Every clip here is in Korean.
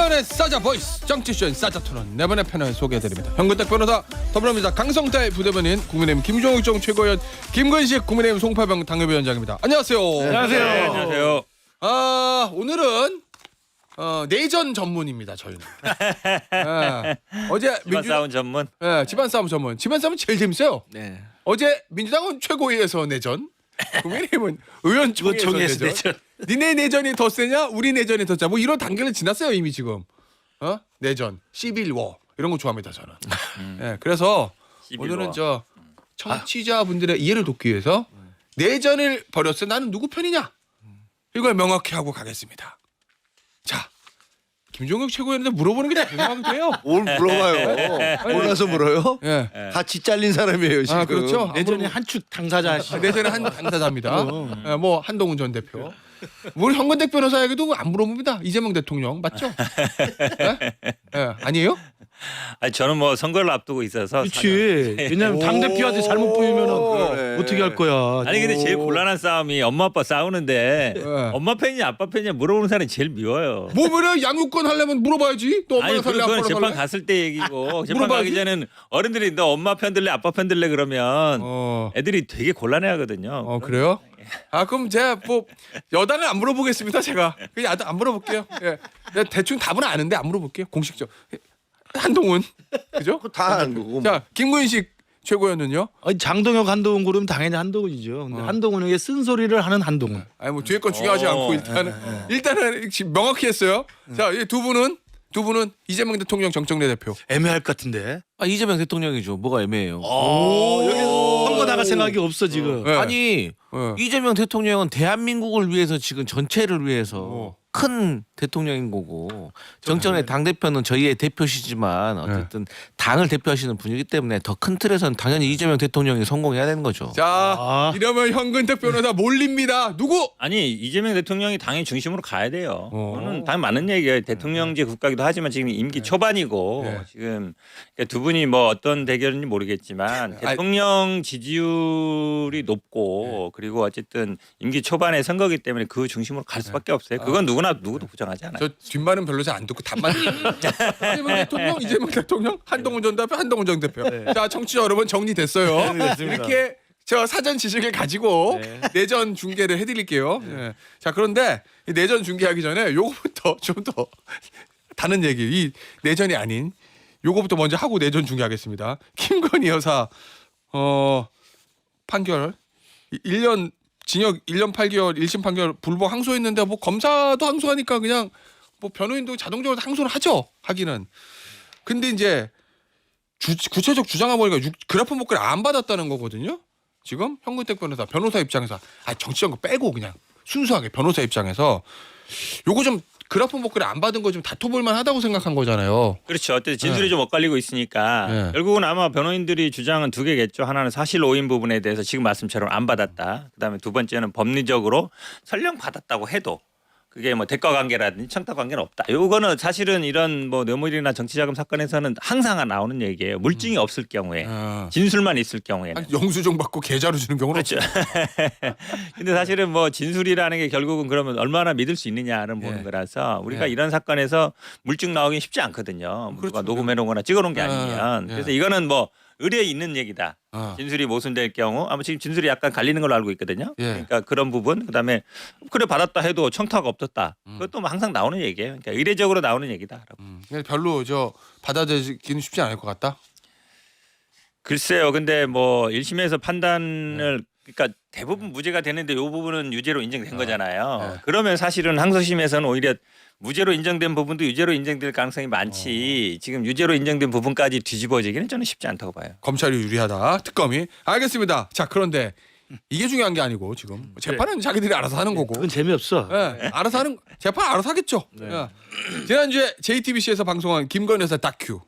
김태현의 사자 보이스 정치쇼인 사자 토론 네 번의 패널 소개해드립니다. 현근택 변호사, 더불어민주당 강성태 부대변인, 국민의힘 김종욱 정 최고위원, 김근식 국민의힘 송파병 당협위원장입니다. 안녕하세요. 네, 안녕하세요. 네, 안녕하세요. 오늘은 내전 전문입니다. 저희는. 어제 집안 싸움 전문. 집안 싸움 전문. 집안 싸움은 제일 재밌어요. 네. 어제 민주당은 최고위에서 내전, 국민의힘은 의원총회에서 내전. 니네 내전이 더 세냐? 우리 내전이 더 짜. 뭐 이런 단계를 지났어요 이미 지금. 내전, 시빌워 이런 거 좋아합니다 저는. 그래서 오늘은 저 청취자분들의 이해를 돕기 위해서 내전을 벌였어. 나는 누구 편이냐? 이걸 명확히 하고 가겠습니다. 자, 김종국 최고위원한테 물어보는 게 중요하기도 해요. 뭘 물어봐요? 몰라서 물어요? 예. 같이 잘린 사람이에요 지금. 그렇죠. 내전의 한축 당사자. 내전의 한 당사자입니다. 뭐 한동훈 전 대표. 우리 현근택 변호사에게도 안 물어봅니다. 이재명 대통령 맞죠? 아니에요? 아니 저는 뭐 선거를 앞두고 있어서. 그렇지. 왜냐하면 당 대표한테 잘못 보이면 그래. 어떻게 할 거야. 아니 근데 제일 곤란한 싸움이 엄마 아빠 싸우는데 엄마 편이냐 아빠 편이냐 물어보는 사람이 제일 미워요. 뭐 그래 양육권 하려면 물어봐야지. 또 아니 엄마가 살래 그건 아빠가 재판 살래? 갔을 때 얘기고 재판 물어봐야지. 가기 전에는 어른들이 너 엄마 편 들래 아빠 편 들래 그러면 어 애들이 되게 곤란해하거든요. 그래요? 그럼 제가 뭐 여당을 안 물어보겠습니다. 제가 그냥 안 물어볼게요. 예. 내가 대충 답은 아는데 안 물어볼게요. 공식적. 한동훈 그죠? 다 아는 거고. 자 김근식 최고위원은요? 아니, 장동혁 한동훈 그러면 당연히 한동훈이죠. 근데 한동훈에게 쓴소리를 하는 한동훈. 아니 뭐 뒤에 건 중요하지 않고 일단은 명확히 했어요. 자, 이 두 분은 이재명 대통령 정청래 대표. 애매할 것 같은데. 이재명 대통령이죠. 뭐가 애매해요. 여기 선거 나갈 생각이 없어 지금. 네. 아니 이재명 대통령은 대한민국을 위해서 지금 전체를 위해서 큰 대통령인 거고 정청래 당대표는 저희의 대표시지만 어쨌든 당을 대표하시는 분이기 때문에 더 큰 틀에서는 당연히 이재명 대통령이 성공해야 되는 거죠. 자, 이러면 현근택 변호사 몰립니다. 누구? 아니 이재명 대통령이 당의 중심으로 가야 돼요. 그거는 당연히 맞는 얘기예요. 대통령제 국가기도 하지만 지금 임기 초반이고 지금 두 분이 뭐 어떤 대결인지 모르겠지만 대통령 지지율이 높고 그리고 어쨌든 임기 초반의 선거기 때문에 그 중심으로 갈 수밖에 없어요. 그건 누구도 부정하지 않아요. 저 뒷말은 별로 잘 안 듣고 답만. 이재명 대통령, 한동훈 전 대표, 한동훈 전 대표. 자, 청취자 여러분 정리됐어요. 이렇게 저 사전 지식을 가지고 내전 중계를 해드릴게요. 자, 그런데 이 내전 중계하기 전에 요거부터 좀 더 다른 얘기. 이 내전이 아닌 요거부터 먼저 하고 내전 중계하겠습니다. 김건희 여사 판결 1년 징역 1년 8개월 1심 판결 불복 항소했는데 뭐 검사도 항소하니까 그냥 뭐 변호인도 자동적으로 항소를 하죠. 하기는. 근데 이제 구체적 주장을 보니까 그래프 목걸이 안 받았다는 거거든요. 지금 현근택 변호사 입장에서 정치적 거 빼고 그냥 순수하게 변호사 입장에서 요거 좀 그래프 목걸이 안 받은 거 좀 다퉈볼 만하다고 생각한 거잖아요. 그렇죠. 어쨌든 진술이 좀 엇갈리고 있으니까 결국은 아마 변호인들이 주장은 두 개겠죠. 하나는 사실 오인 부분에 대해서 지금 말씀처럼 안 받았다. 그다음에 두 번째는 법리적으로 설령 받았다고 해도 그게 뭐 대가 관계라든지 청탁 관계는 없다. 요거는 사실은 이런 뭐 뇌물이나 정치자금 사건에서는 항상 나오는 얘기예요. 물증이 없을 경우에 진술만 있을 경우에는 영수증 받고 계좌로 주는 경우는 그렇죠. 근데 사실은 뭐 진술이라는 게 결국은 그러면 얼마나 믿을 수 있느냐를 보는 거라서 우리가 이런 사건에서 물증 나오긴 쉽지 않거든요. 누가 녹음해 놓거나 찍어 놓은 게 아니면. 그래서 이거는 뭐 의뢰에 있는 얘기다. 진술이 모순될 경우 아마 지금 진술이 약간 갈리는 걸로 알고 있거든요. 그러니까 그런 부분 그다음에 그래 받았다 해도 청탁 없었다. 그것도 뭐 항상 나오는 얘기예요. 그러니까 의례적으로 나오는 얘기다라고. 별로 받아들이기는 쉽지 않을 것 같다. 글쎄요. 근데 뭐 1심에서 판단을 그러니까 대부분 무죄가 되는데 이 부분은 유죄로 인정된 거잖아요. 그러면 사실은 항소심에서는 오히려 무죄로 인정된 부분도 유죄로 인정될 가능성이 많지. 지금 유죄로 인정된 부분까지 뒤집어지기는 저는 쉽지 않다고 봐요. 검찰이 유리하다. 특검이. 알겠습니다. 자, 그런데 이게 중요한 게 아니고 지금 재판은 자기들이 알아서 하는 거고. 그건 재미없어. 알아서 하는 재판 알아서 하겠죠. 지난주에 JTBC에서 방송한 김건희 여사 다큐.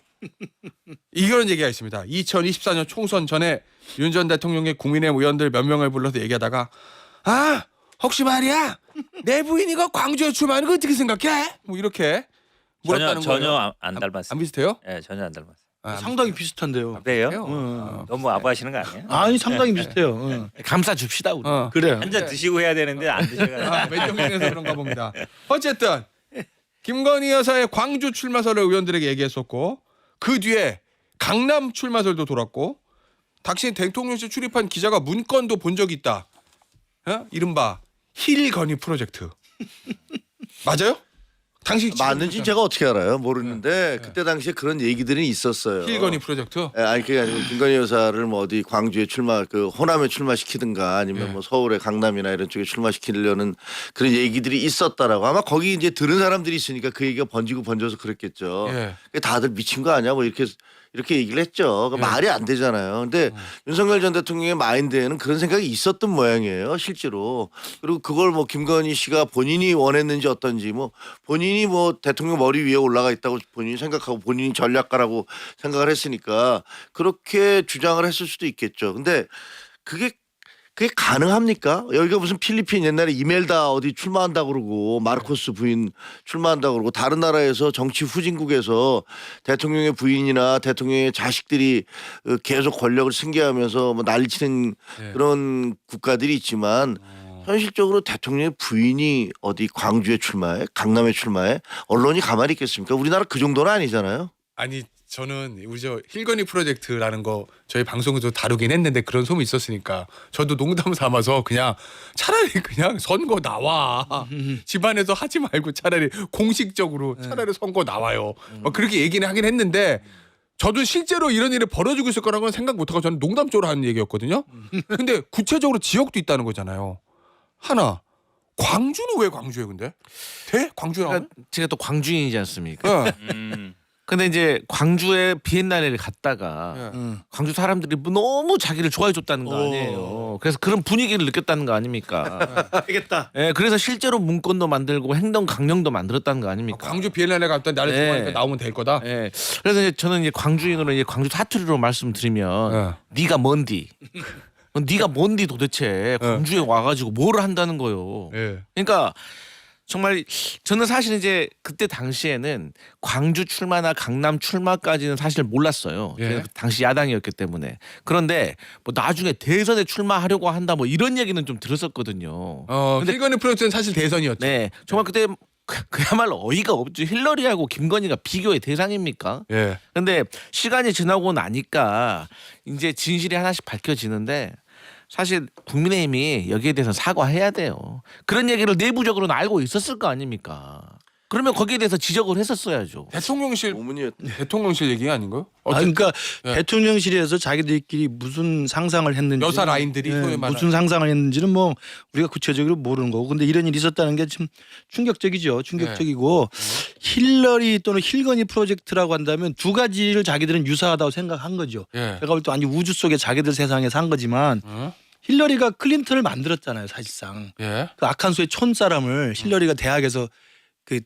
이런 얘기가 있습니다. 2024년 총선 전에 윤 전 대통령의 국민의힘 의원들 몇 명을 불러서 얘기하다가 혹시 말이야 내 부인 이거 광주에 출마하는 거 어떻게 생각해? 뭐 이렇게 물었다는 거예요. 전혀 안 닮았어요. 안 비슷해요? 네, 전혀 안 닮았어요. 상당히 비슷한데요. 그래요? 너무 아부하시는 거 아니에요? 아니 상당히 비슷해요. 감싸 줍시다 우리. 그래. 한 잔 드시고 해야 되는데 안 드셔가지고. 멘정에서 그런가 봅니다. 어쨌든 김건희 여사의 광주 출마설을 의원들에게 얘기했었고 그 뒤에 강남 출마설도 돌았고 당시 대통령실 출입한 기자가 문건도 본 적이 있다. 이른바 힐건희 프로젝트. 맞아요? 당시 맞는지 제가 어떻게 알아요? 모르는데 그때 당시에 그런 얘기들이 있었어요. 힐건희 프로젝트. 아니 그게 아니고 김건희 여사를 뭐 어디 광주에 그 호남에 출마시키든가 아니면 뭐 서울에 강남이나 이런 쪽에 출마시키려는 그런 얘기들이 있었다라고 아마 거기 이제 들은 사람들이 있으니까 그 얘기가 번져서 그랬겠죠. 예. 다들 미친 거 아니야? 뭐 이렇게 얘기를 했죠. 말이 안 되잖아요. 근데 윤석열 전 대통령의 마인드에는 그런 생각이 있었던 모양이에요, 실제로. 그리고 그걸 뭐 김건희 씨가 본인이 원했는지 어떤지 뭐 본인이 뭐 대통령 머리 위에 올라가 있다고 본인이 생각하고 본인이 전략가라고 생각을 했으니까 그렇게 주장을 했을 수도 있겠죠. 근데 그게 가능합니까? 여기가 무슨 필리핀 옛날에 이멜다 어디 출마한다고 그러고 마르코스 부인 출마한다고 그러고 다른 나라에서 정치 후진국에서 대통령의 부인이나 대통령의 자식들이 계속 권력을 승계하면서 뭐 난리치는 그런 국가들이 있지만 현실적으로 대통령의 부인이 어디 광주에 출마해? 강남에 출마해? 언론이 가만히 있겠습니까? 우리나라 그 정도는 아니잖아요. 아니 저는 우리 저 힐건희 프로젝트라는 거 저희 방송에서 다루긴 했는데 그런 소문이 있었으니까 저도 농담 삼아서 그냥 차라리 그냥 선거 나와 집안에서 하지 말고 차라리 공식적으로 차라리 선거 나와요 막 그렇게 얘기는 하긴 했는데 저도 실제로 이런 일이 벌어지고 있을 거라고는 생각 못하고 저는 농담적으로 하는 얘기였거든요. 근데 구체적으로 지역도 있다는 거잖아요. 하나 광주는 왜 광주예요 근데? 돼? 광주 나오면? 그러니까 제가 또 광주인이지 않습니까? 네. 근데 이제 광주에 비엔날레를 갔다가 네. 광주 사람들이 너무 자기를 좋아해 줬다는 거 아니에요. 그래서 그런 분위기를 느꼈다는 거 아닙니까? 알겠다. 예, 그래서 실제로 문건도 만들고 행동 강령도 만들었다는 거 아닙니까? 광주 비엔날레 갔다 나를 네. 좋아하니까 나오면 될 거다. 예. 그래서 이제 저는 이제 광주인으로 이제 광주 사투리로 말씀드리면 네가 뭔디? 네가 뭔디 도대체 광주에 와가지고 뭐를 한다는 거요. 예. 그러니까 정말 저는 사실 이제 그때 당시에는 광주 출마나 강남 출마까지는 사실 몰랐어요. 예. 당시 야당이었기 때문에. 그런데 뭐 나중에 대선에 출마하려고 한다 뭐 이런 얘기는 좀 들었었거든요. 근데 힐건희 프로젝트는 사실 대선이었죠. 네, 정말 그때 그야말로 어이가 없죠. 힐러리하고 김건희가 비교의 대상입니까? 예. 근데 시간이 지나고 나니까 이제 진실이 하나씩 밝혀지는데 사실 국민의힘이 여기에 대해서 사과해야 돼요. 그런 얘기를 내부적으로는 알고 있었을 거 아닙니까? 그러면 거기에 대해서 지적을 했었어야죠. 대통령실 얘기 아닌가요? 그러니까 예. 대통령실에서 자기들끼리 무슨 상상을 했는지 여사 라인들이 소위 말하는 무슨 상상을 했는지는 뭐 우리가 구체적으로 모르는 거고 근데 이런 일이 있었다는 게 좀 충격적이죠. 충격적이고 힐러리 또는 힐건희 프로젝트라고 한다면 두 가지를 자기들은 유사하다고 생각한 거죠. 예. 제가 볼 때 아니 우주 속의 자기들 세상에 산 거지만 힐러리가 클린턴을 만들었잖아요. 사실상 예. 그 아칸소의 촌사람을 힐러리가 대학에서 그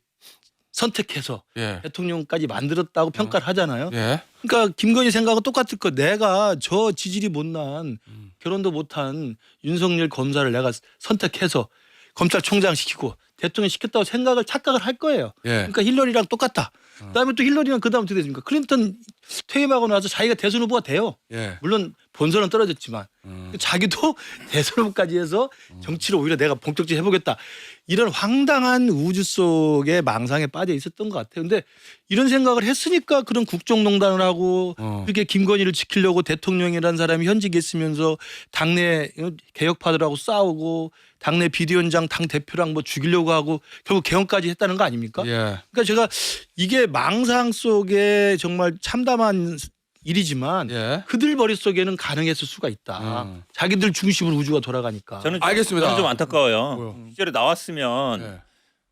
선택해서 예. 대통령까지 만들었다고 평가를 하잖아요. 예. 그러니까 김건희 생각은 똑같을 거. 내가 저 지질이 못난 결혼도 못한 윤석열 검사를 내가 선택해서 검찰총장 시키고 대통령 시켰다고 착각을 할 거예요. 예. 그러니까 힐러리랑 똑같다. 그다음에 또 힐러리는 그다음 어떻게 됐습니까? 클린턴 퇴임하고 나서 자기가 대선 후보가 돼요. 예. 물론 본선은 떨어졌지만 자기도 대선 후보까지 해서 정치를 오히려 내가 본격적으로 해보겠다. 이런 황당한 우주 속의 망상에 빠져 있었던 것 같아요. 근데 이런 생각을 했으니까 그런 국정농단을 하고 이렇게 김건희를 지키려고 대통령이라는 사람이 현직에 있으면서 당내 개혁파들하고 싸우고 당내 비대위원장 당 대표랑 뭐 죽이려고 하고 결국 개헌까지 했다는 거 아닙니까? 예. 그러니까 제가 이게 망상 속에 정말 참담한 일이지만 예. 그들 머릿속에는 가능했을 수가 있다. 자기들 중심으로 우주가 돌아가니까. 저는 알겠습니다. 저는 좀 안타까워요. 뭐요? 실제로 나왔으면 예.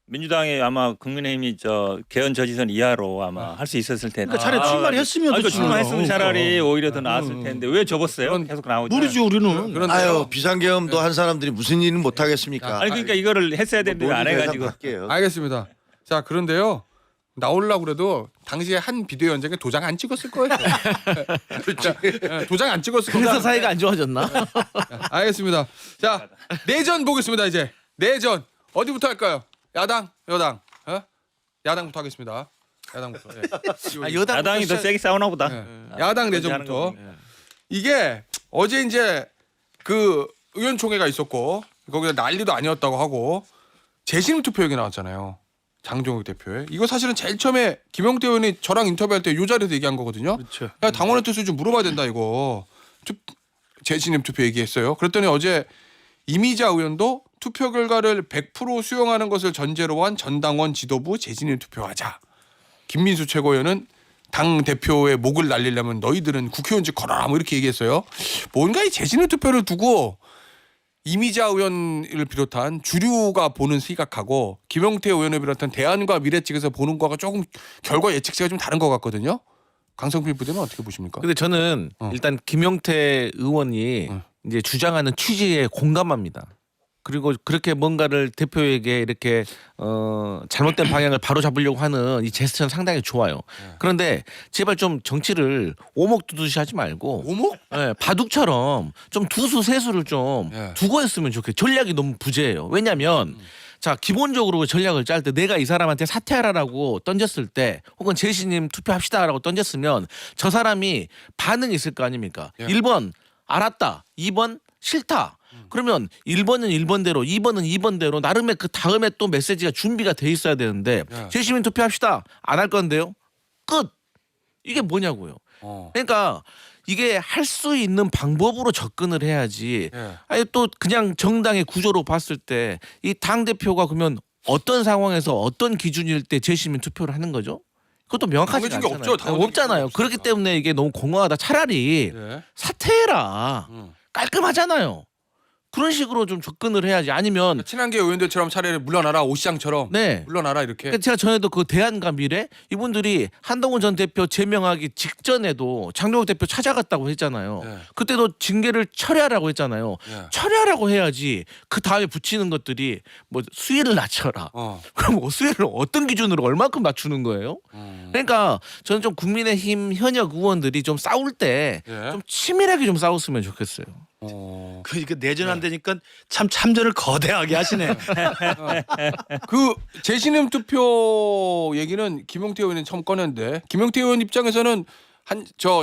민주당이 아마 국민의힘이 저 개헌 저지선 이하로 아마 할 수 있었을 텐데. 그러니까 차라리 출마를 했으면 아니, 더 출마했으면 좋아요. 차라리 오히려 더 나았을 텐데 왜 접었어요? 계속 나오죠. 모르죠 우리는. 그런데요. 아유 비상계엄도 한 사람들이 무슨 일은 못 하겠습니까? 아니 그러니까 이거를 했어야 되는데 왜 안 해가지고. 할게요. 알겠습니다. 자 그런데요. 나오려고 그래도 당시에 한 비대위원장에 도장 안 찍었을 거예요. 도장 안 찍었을 거예요. 그래서 사이가 안 좋아졌나? 알겠습니다. 자 내전 보겠습니다. 이제 내전 어디부터 할까요? 야당, 여당, 야당부터 하겠습니다. 야당부터. 예. 야당이 더 세게 싸우나 보다. 예. 야당 내전부터. 하는 이게 어제 이제 그 의원총회가 있었고 거기서 난리도 아니었다고 하고 재심 투표 얘기 나왔잖아요. 장종욱 대표의 이거 사실은 제일 처음에 김용태 의원이 저랑 인터뷰할 때 요 자리에서 얘기한 거거든요. 그렇죠. 야, 당원의 뜻을 좀 물어봐야 된다 이거. 재신임 투표 얘기했어요. 그랬더니 어제 이미자 의원도 투표 결과를 100% 수용하는 것을 전제로 한 전당원 지도부 재신임 투표하자. 김민수 최고위원은 당 대표의 목을 날리려면 너희들은 국회의원직 걸어라 뭐 이렇게 얘기했어요. 뭔가 이 재신임 투표를 두고 이미자 의원을 비롯한 주류가 보는 시각하고 김용태 의원을 비롯한 대안과 미래 측에서 보는 거가 조금 결과 예측치가 좀 다른 것 같거든요. 강성필 부대는 어떻게 보십니까? 근데 저는 일단 김용태 의원이 이제 주장하는 취지에 공감합니다. 그리고 그렇게 뭔가를 대표에게 이렇게 잘못된 방향을 바로 잡으려고 하는 이 제스처는 상당히 좋아요. 그런데 제발 좀 정치를 오목 두듯이 하지 말고 오목? 예, 바둑처럼 좀 두수 세수를 좀 예. 두고 했으면 좋겠어요. 전략이 너무 부재해요. 왜냐하면 자 기본적으로 전략을 짤 때 내가 이 사람한테 사퇴하라라고 던졌을 때 혹은 재신임 투표합시다라고 던졌으면 저 사람이 반응이 있을 거 아닙니까? 예. 1번 알았다. 2번 싫다. 그러면 1번은 1번대로 2번은 2번대로 나름의 그 다음에 또 메시지가 준비가 돼 있어야 되는데 예. 재신임 투표합시다. 안 할 건데요. 끝. 이게 뭐냐고요. 그러니까 이게 할 수 있는 방법으로 접근을 해야지. 예. 아니 또 그냥 정당의 구조로 봤을 때 이 당 대표가 그러면 어떤 상황에서 어떤 기준일 때 재신임 투표를 하는 거죠? 그것도 명확하지 정해진 게 않잖아요. 없죠. 당연히 없잖아요. 없으니까. 그렇기 때문에 이게 너무 공허하다. 차라리 예. 사퇴해라. 깔끔하잖아요. 그런 식으로 좀 접근을 해야지. 아니면 친한계 의원들처럼 차라리 물러나라 오시장처럼 네. 물러나라 이렇게. 그러니까 제가 전에도 그 대안과 미래 이분들이 한동훈 전 대표 제명하기 직전에도 장동욱 대표 찾아갔다고 했잖아요. 네. 그때도 징계를 철회하라고 했잖아요. 네. 철회하라고 해야지 그 다음에 붙이는 것들이 뭐 수위를 낮춰라. 그럼 뭐 수위를 어떤 기준으로 얼마큼 낮추는 거예요? 그러니까 저는 좀 국민의힘 현역 의원들이 좀 싸울 때 예. 좀 치밀하게 좀 싸웠으면 좋겠어요. 그러니까 내전 안 되니까 참 참전을 거대하게 하시네. 그 재신임 투표 얘기는 김용태 의원이 처음 꺼냈는데 김용태 의원 입장에서는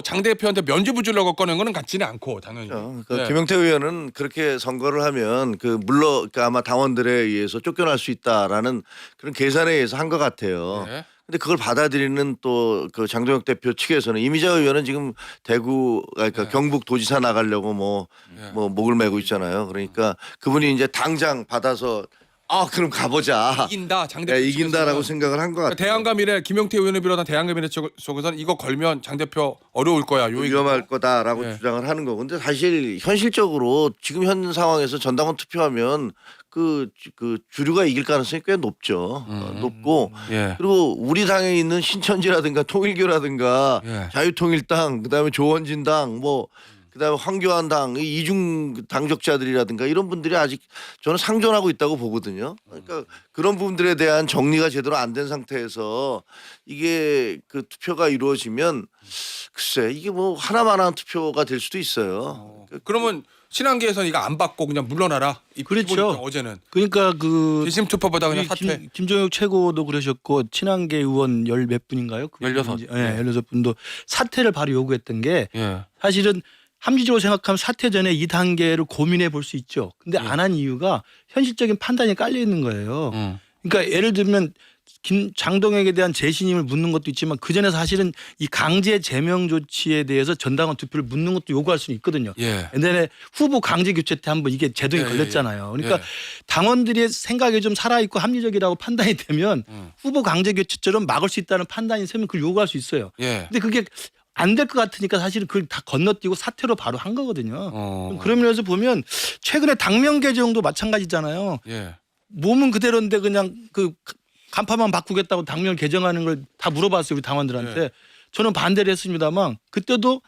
장 대표한테 면죄부 주려고 꺼낸 거는 같지는 않고 당연히. 그러니까 네. 김용태 의원은 그렇게 선거를 하면 그러니까 아마 당원들에 의해서 쫓겨날 수 있다라는 그런 계산에 의해서 한 것 같아요. 네. 근데 그걸 받아들이는 또 그 장동혁 대표 측에서는 이미자 의원은 지금 그러니까 경북 도지사 나가려고 뭐 목을 메고 있잖아요. 그러니까 그분이 이제 당장 받아서 그럼 가보자. 이긴다 장 대표. 이긴다라고 생각을 한 것 같아요. 대안과 미래 김용태 의원을 비롯한 대안과 미래 쪽에서는 이거 걸면 장 대표 어려울 거야. 요 위험할 거다라고 네. 주장을 하는 거고. 근데 사실 현실적으로 지금 현 상황에서 전당원 투표하면 그 주류가 이길 가능성이 꽤 높죠. 높고 예. 그리고 우리 당에 있는 신천지라든가 통일교라든가 예. 자유통일당 그다음에 조원진당 뭐 그다음에 황교안당 이 이중 당적자들이라든가 이런 분들이 아직 저는 상존하고 있다고 보거든요. 그러니까 그런 부분들에 대한 정리가 제대로 안 된 상태에서 이게 그 투표가 이루어지면 글쎄 이게 뭐 하나만한 투표가 될 수도 있어요. 그러면 친한계에서는 이거 안 받고 그냥 물러나라. 그렇죠. 어제는 그러니까 그 재심 투표보다 그냥 사퇴. 김종혁 최고도 그러셨고 친한계 의원 열 몇 분인가요? 16. 네, 16분도 사퇴를 바로 요구했던 게 예. 사실은 합리적으로 생각하면 사퇴 전에 이 단계를 고민해 볼 수 있죠. 근데 안 한 이유가 현실적인 판단이 깔려 있는 거예요. 그러니까 예를 들면 장동혁에 대한 재신임을 묻는 것도 있지만 그 전에 사실은 이 강제 제명 조치에 대해서 전당원 투표를 묻는 것도 요구할 수는 있거든요. 예. 옛날에 후보 강제 교체 때 한번 이게 제동이 예, 걸렸잖아요. 예. 그러니까 당원들의 생각이 좀 살아있고 합리적이라고 판단이 되면 후보 강제 교체처럼 막을 수 있다는 판단이 서면 그걸 요구할 수 있어요. 예. 근데 그게 안 될 것 같으니까 사실은 그걸 다 건너뛰고 사퇴로 바로 한 거거든요. 그런 면에서 보면 최근에 당명 개정도 마찬가지잖아요. 예. 몸은 그대로인데 그냥 그 간판만 바꾸겠다고 당명 개정하는 걸 다 물어봤어요 우리 당원들한테. 네. 저는 반대를 했습니다만 그때도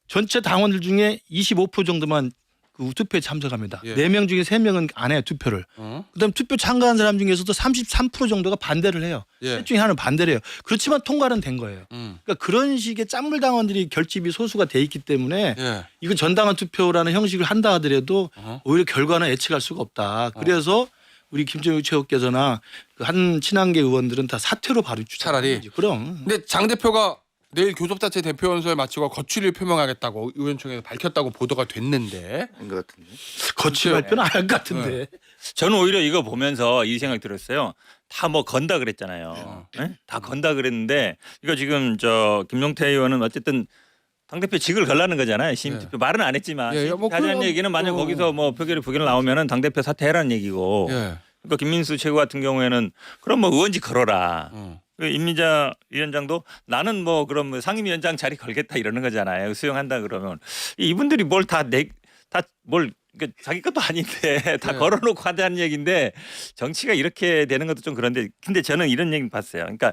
전체 당원들 중에 25% 정도만 그 투표에 참석합니다. 예. 4명 중에 3명은 안 해요 투표를. 그다음 투표 참가한 사람 중에서도 33% 정도가 반대를 해요. 예. 셋 중에 하나는 반대를 해요. 그렇지만 통과는 된 거예요. 그러니까 그런 식의 짠물 당원들이 결집이 소수가 돼 있기 때문에 예. 이거 전당원 투표라는 형식을 한다 하더라도 오히려 결과는 예측할 수가 없다. 그래서 우리 김정일 최고께서나 그 한 친한계 의원들은 다 사퇴로 바로 차라리. 추천하지. 그럼. 근데 장 대표가 내일 교섭단체 대표 연설 마치고 거취를 표명하겠다고 의원총회에서 밝혔다고 보도가 됐는데 인 것 같은데. 거취 발표는 안 할 것 같은데. 저는 오히려 이거 보면서 이 생각 들었어요. 다 뭐 건다 그랬잖아요. 네? 다 건다 그랬는데 이거 지금 저 김용태 의원은 어쨌든 당대표 직을 걸라는 거잖아요. 시민투표 말은 안 했지만 예, 뭐 하자는 그건 얘기는 만약 또- 거기서 뭐 부결 나오면은 당대표 사퇴해라는 얘기고. 예. 그러니까 김민수 최고 같은 경우에는 그럼 뭐 의원직 걸어라. 어. 그 임미자 위원장도 나는 뭐 그럼 뭐 상임위원장 자리 걸겠다 이러는 거잖아요. 수용한다 그러면 이분들이 뭘 다 뭘 그러니까 자기 것도 아닌데 다 네. 걸어놓고 하자는 얘기인데 정치가 이렇게 되는 것도 좀 그런데 근데 저는 이런 얘기 봤어요. 그러니까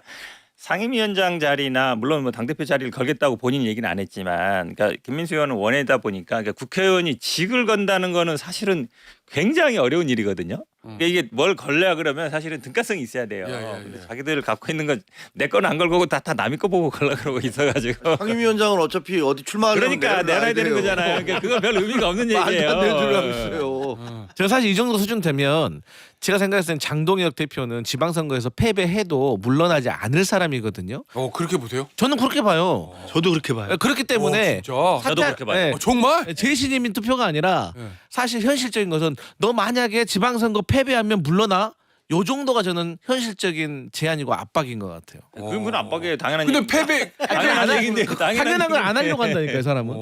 상임위원장 자리나 물론 뭐 당대표 자리를 걸겠다고 본인 얘기는 안 했지만 그러니까 김민수 의원은 원외다 보니까 그러니까 국회의원이 직을 건다는 거는 사실은 굉장히 어려운 일이거든요. 그러니까 이게 뭘 걸려 그러면 사실은 등가성이 있어야 돼요. 예, 예, 근데 예. 자기들 갖고 있는 거 내 거는 안 걸고 다 남의 거 보고 걸라 그러고 있어가지고. 상임위원장은 어차피 어디 출마하려면 그러니까 내놔야 되는 거잖아요. 그러니까 그건 별 의미가 없는 얘기예요. 말도 안 되는 소리 하고 있어요. 제가 사실 이 정도 수준 되면 제가 생각했을 땐 장동혁 대표는 지방선거에서 패배해도 물러나지 않을 사람이거든요. 그렇게 보세요? 저는 그렇게 봐요. 저도 그렇게 봐요. 그렇기 때문에 진짜. 저도 그렇게 봐요. 정말? 재신임인 투표가 아니라 네. 사실 현실적인 것은 너 만약에 지방선거 패배하면 물러나 요 정도가 저는 현실적인 제안이고 압박인 것 같아요. 그건 압박에 당연한 근데 얘기. 패배 당연한 얘기인데 당연한 걸 안 하려고 한다니까요, 사람은.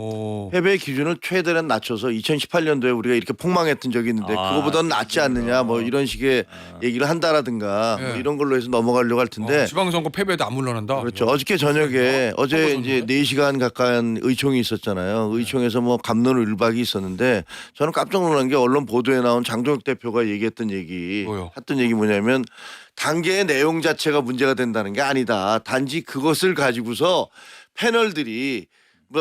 패배 기준을 최대한 낮춰서 2018년도에 우리가 이렇게 폭망했던 적이 있는데 그거보다는 낫지 않느냐 뭐 이런 식의 얘기를 한다라든가 뭐 네. 이런 걸로 해서 넘어가려고 할 텐데 지방선거 패배도 안 물러난다. 그렇죠. 어저께 저녁에 어제 이제 선거인데? 4시간 가까운 의총이 있었잖아요. 의총에서 뭐 갑론을박이 있었는데 저는 깜짝 놀란 게 언론 보도에 나온 장동혁 대표가 얘기했던 얘기 뭐요? 했던 얘기 뭐냐면 단계의 내용 자체가 문제가 된다는 게 아니다. 단지 그것을 가지고서 패널들이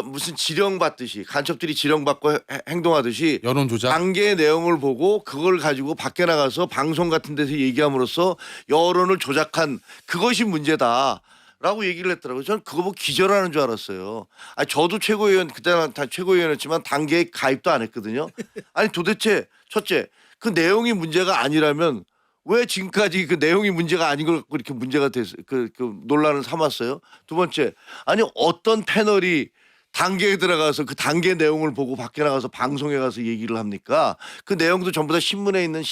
무슨 지령받듯이 간첩들이 지령받고 행동하듯이 여론 조작. 단계의 내용을 보고 그걸 가지고 밖에 나가서 방송 같은 데서 얘기함으로써 여론을 조작한 그것이 문제다. 라고 얘기를 했더라고요. 저는 그거 보고 기절하는 줄 알았어요. 아니, 저도 최고위원, 그때는 다 최고위원이었지만 단계에 가입도 안 했거든요. 아니, 도대체 첫째, 그 내용이 문제가 아니라면 왜 지금까지 그 내용이 문제가 아닌 걸 갖고 이렇게 문제가 돼서 그 논란을 삼았어요? 두 번째, 아니, 어떤 패널이 단계에 들어가서 그 단계 내용을 보고 밖에 나가서 방송에 가서 얘기를 합니까? 그 내용도 전부 다 신문에 있는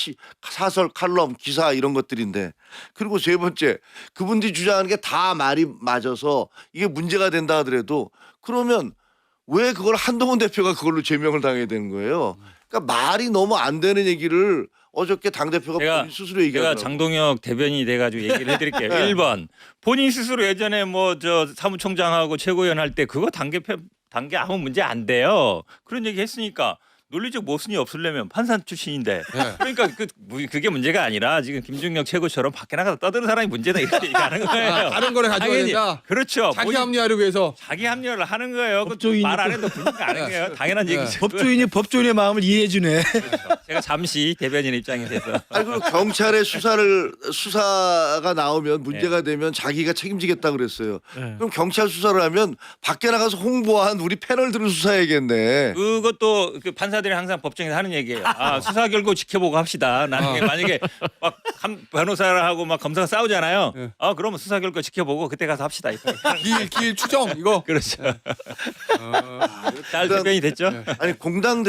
사설, 칼럼, 기사 이런 것들인데. 그리고 세 번째, 그분들이 주장하는 게 다 말이 맞아서 이게 문제가 된다 하더라도 그러면 왜 그걸 한동훈 대표가 그걸로 제명을 당해야 되는 거예요? 그러니까 말이 너무 안 되는 얘기를 어저께 당대표가 본인 스스로 제가 얘기하더라고요. 장동혁 대변인이 돼가지고 얘기를 해드릴게요. 1번 본인 스스로 예전에 뭐 저 사무총장하고 최고위원 할 때 그거 단계 아무 문제 안 돼요. 그런 얘기 했으니까 논리적 모순이 없으려면 판사 출신인데 네. 그러니까 그게 문제가 아니라 지금 김종혁 최고처럼 밖에 나가서 떠드는 사람이 문제다 이렇게 얘기하는 거예요. 다른 거를 가져와야 당연히. 된다. 그렇죠. 자기 합리화를 위해서. 자기 합리화를 하는 거예요. 법조인이 말 안 해도 그러니까 하는 거예요. 당연한 얘기죠. 법조인이 법조인의 마음을 이해해주네. 제가 잠시 대변인 입장이 돼서 아니 그리고 경찰의 수사가 나오면 문제가 되면 자기가 책임지겠다 그랬어요. 그럼 경찰 수사를 하면 밖에 나가서 홍보한 우리 패널들을 수사해야겠네. 그것도 그 판사들이 항상 법정에서 하는 얘기예요. 수사 결과 지켜보고 합시다. 나중에 만약에 막 변호사하고 막 검사가 싸우잖아요. 그러면 수사 결과 지켜보고 그때 가서 합시다. 길 추정 이거. 그렇죠. 잘 대변이 됐죠. 아니 공당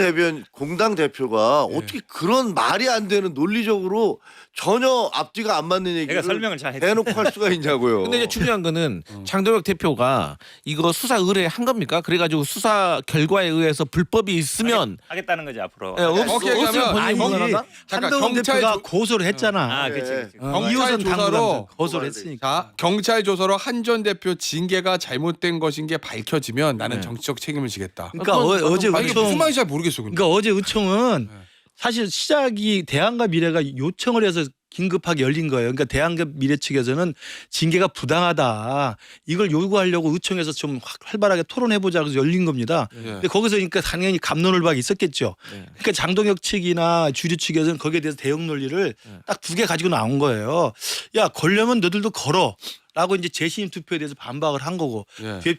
대표가 어떻게 그런 말이 안 되는 논리적으로 전혀 앞뒤가 안 맞는 얘기를 내가 설명을 잘 했죠. 해놓고 할 수가 있냐고요. 근데 이제 중요한 거는 장동혁 대표가 이거 수사 의뢰한 겁니까? 그래가지고 수사 결과에 의해서 불법이 있으면 하겠다는 거지 앞으로. 예, 정확히 없으면 얘기하면 본인이 아니, 물러나다? 잠깐, 한동훈 경찰 대표가 조- 고소를 했잖아. 그렇지. 경찰 이호선 조사로 당구장도 고소를 했으니까. 자, 경찰 조사로 한 전 대표 징계가 잘못된 것인 게 밝혀지면 나는 정치적 책임을 지겠다. 그러니까 어제 아니, 이게 무슨 의총 말인지 잘 모르겠어. 근데. 그러니까 어제 의총은 사실 시작이 대한과 미래가 요청을 해서 긴급하게 열린 거예요. 그러니까 대한과 미래 측에서는 징계가 부당하다. 이걸 요구하려고 의총에서 좀 활발하게 토론해보자 그래서 열린 겁니다. 근데 거기서 그러니까 당연히 갑론을박이 있었겠죠. 그러니까 장동혁 측이나 주류 측에서는 거기에 대해서 대응 논리를 딱 2개 가지고 나온 거예요. 야 걸려면 너들도 걸어. 라고 이제 재신임 투표에 대해서 반박을 한 거고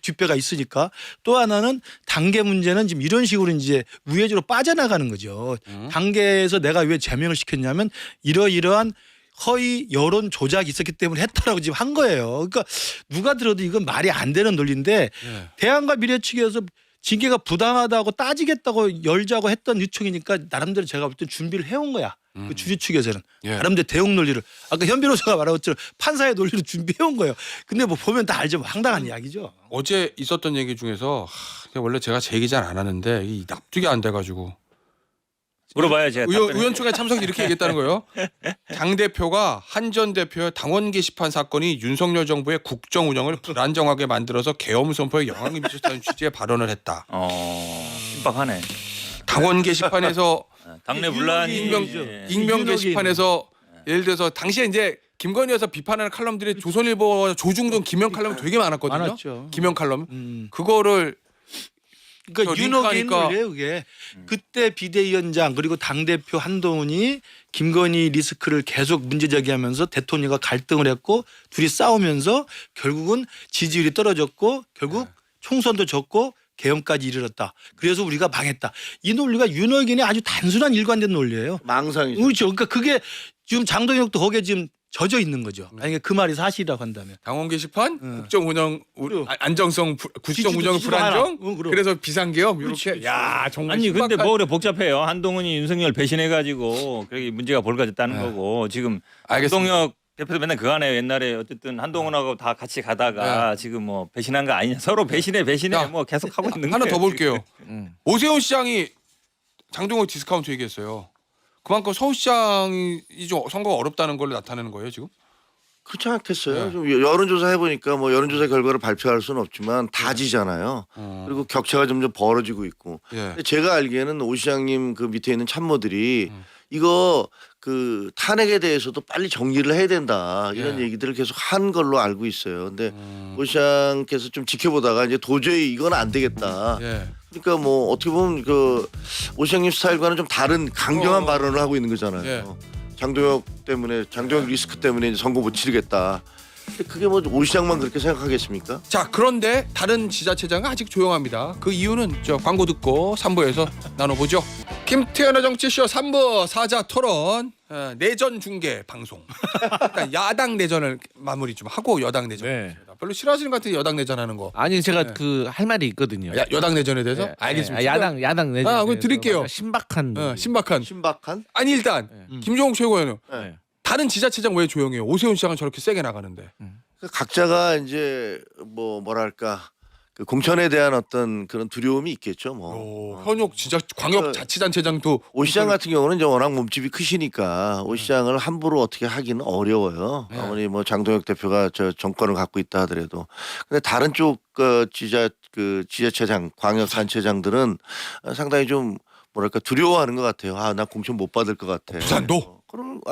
뒷배가 있으니까 또 하나는 단계 문제는 지금 이런 식으로 이제 우회적으로 빠져나가는 거죠. 단계에서 내가 왜 제명을 시켰냐면 이러이러한 허위 여론 조작이 있었기 때문에 했다라고 지금 한 거예요. 그러니까 누가 들어도 이건 말이 안 되는 논리인데 대한과 미래 측에서 징계가 부당하다고 따지겠다고 열자고 했던 유촉이니까 나름대로 제가 볼 때 준비를 해온 거야. 그 주지 측에서는 예. 나름대로 대응 논리를 아까 현 변호사가 말한 것처럼 판사의 논리를 준비해온 거예요. 근데 뭐 보면 다 알죠. 황당한 이야기죠. 어제 있었던 얘기 중에서 원래 제가 제 얘기 잘 안 하는데 이 납득이 안 돼가지고 물어봐야 제가 답변해. 의원총회 참석이 이렇게 얘기했다는 거예요. 당 대표가 한 전 대표의 당원 게시판 사건이 윤석열 정부의 국정 운영을 불안정하게 만들어서 계엄 선포에 영향을 미쳤다는 취지의 발언을 했다. 신박하네. 당원 게시판에서 당내 분란이 익명 게시판에서 예를 들어서 당시에 이제 김건희여서 비판하는 칼럼들이 조선일보 조중동 김영 칼럼 되게 많았거든요. 많았죠. 김영 칼럼 그거를 그러니까 저 윤호긴 링크하니까- 논리예요, 그게. 그때 비대위원장 그리고 당대표 한동훈이 김건희 리스크를 계속 문제 제기하면서 대통령과 갈등을 했고 둘이 싸우면서 결국은 지지율이 떨어졌고 결국 총선도 졌고 계엄까지 이르렀다. 그래서 우리가 망했다. 이 논리가 윤호긴의 아주 단순한 일관된 논리예요. 망상이죠. 그렇죠. 그러니까 그게 지금 장동혁도 거기에 지금 젖어 있는 거죠. 만약에 그 말이 사실이라고 한다면. 당원 게시판 국정 운영 그래요. 안정성 국정 지지도- 운영 지지도 하나. 불안정 그럼. 그래서 비상계엄 그렇지, 이렇게 야 정말 아니 근데 신박한- 뭐 그래 복잡해요. 한동훈이 윤석열 배신해가지고 그게 문제가 벌어졌다는 거고 지금 알겠습니다. 한동혁 대표도 맨날 그거 하네요. 옛날에 어쨌든 한동훈하고 다 같이 가다가 지금 뭐 배신한 거 아니냐. 서로 배신해 야, 뭐 계속 하고 있는 하나 거예요. 더 볼게요. 오세훈 시장이 장동혁 디스카운트 얘기했어요. 그만큼 서울시장이 좀 선거가 어렵다는 걸 나타내는 거예요 지금? 그렇지 않겠어요. 네. 좀 여론조사 해보니까 뭐 여론조사 결과를 발표할 수는 없지만 다 지잖아요. 그리고 격차가 점점 벌어지고 있고. 예. 근데 제가 알기에는 오 시장님 그 밑에 있는 참모들이 이거 그 탄핵에 대해서도 빨리 정리를 해야 된다 이런 예. 얘기들을 계속 한 걸로 알고 있어요. 근데 오 시장께서 좀 지켜보다가 이제 도저히 이건 안 되겠다. 예. 그러니까 뭐 어떻게 보면 그 오 시장님 스타일과는 좀 다른 강경한 발언을 하고 있는 거잖아요. 예. 장동혁 리스크 때문에 이제 선거 못 치르겠다. 근데 그게 뭐 오 시장만 그렇게 생각하겠습니까? 자 그런데 다른 지자체장은 아직 조용합니다. 그 이유는 저 광고 듣고 3부에서 나눠보죠. 김태현의 정치쇼 3부 사자 토론 내전 중계 방송. 일단 야당 내전을 마무리 좀 하고 여당 내전. 네. 별로 싫어하시는 것 같아요. 여당 내전하는 거. 아니 제가 네. 그 할 말이 있거든요. 여당 내전에 대해서? 네. 알겠습니다. 야당 내전. 아, 그럼 드릴게요. 신박한. 신박한. 신박한? 아니 일단 김종욱 최고위원은 네. 다른 지자체장 왜 조용해요? 오세훈 시장은 저렇게 세게 나가는데. 각자가 이제 뭐 뭐랄까 그 공천에 대한 어떤 그런 두려움이 있겠죠. 뭐. 현역 진짜 광역 자치단체장도 오 시장 같은 경우는 이제 워낙 몸집이 크시니까 오 시장을 함부로 어떻게 하기는 어려워요. 네. 아무리 뭐 장동혁 대표가 저 정권을 갖고 있다 하더라도. 근데 다른 쪽 지자체장, 광역단체장들은 상당히 좀 뭐랄까 두려워하는 것 같아요. 아, 나 공천 못 받을 것 같아. 부산도?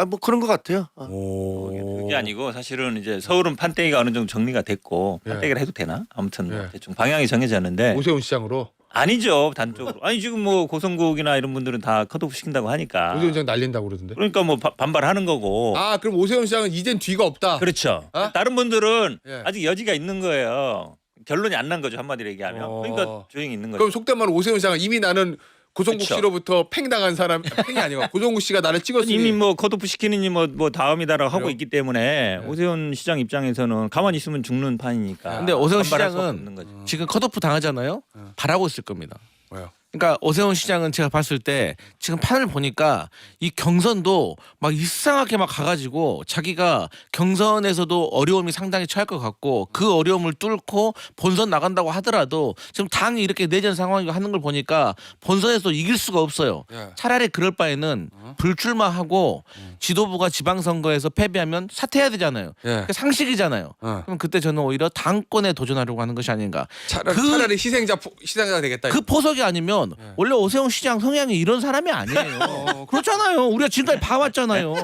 뭐 그런 것 같아요. 그게 아니고 사실은 이제 서울은 판때기가 어느 정도 정리가 됐고 예. 판때기를 해도 되나? 아무튼 뭐 예. 대충 방향이 정해졌는데 오세훈 시장으로 아니죠 단적으로. 아니 지금 뭐 고성국이나 이런 분들은 다 컷오프 시킨다고 하니까. 오세훈 시장 날린다고 그러던데. 그러니까 뭐 반발하는 거고. 아 그럼 오세훈 시장은 이젠 뒤가 없다. 그렇죠. 어? 다른 분들은 예. 아직 여지가 있는 거예요. 결론이 안 난 거죠 한마디로 얘기하면. 어. 그러니까 조용히 있는 거죠. 그럼 속된 말로 오세훈 시장은 이미 나는 고성국 그쵸. 씨로부터 팽 당한 사람 팽이 아니고 고성국 씨가 나를 찍었으니 이미 뭐 컷오프 시키느니 뭐 다음이다라고 하고 그래요? 있기 때문에 네. 오세훈 시장 입장에서는 가만히 있으면 죽는 판이니까. 근데 오세훈 반발할 수밖에 시장은 없는 거죠. 지금 컷오프 당하잖아요. 바라고 있을 겁니다. 뭐요? 그러니까 오세훈 시장은 제가 봤을 때 지금 판을 보니까 이 경선도 막 이상하게 막 가가지고 자기가 경선에서도 어려움이 상당히 처할 것 같고 그 어려움을 뚫고 본선 나간다고 하더라도 지금 당이 이렇게 내전 상황이고 하는 걸 보니까 본선에서 이길 수가 없어요. 예. 차라리 그럴 바에는 불출마하고 지도부가 지방선거에서 패배하면 사퇴해야 되잖아요. 예. 그게 상식이잖아요. 어. 그럼 그때 저는 오히려 당권에 도전하려고 하는 것이 아닌가. 차라리 희생자가 되겠다. 그 포석이 아니면 원래 오세훈 시장 성향이 이런 사람이 아니에요. 그렇잖아요. 우리가 지금까지 봐왔잖아요.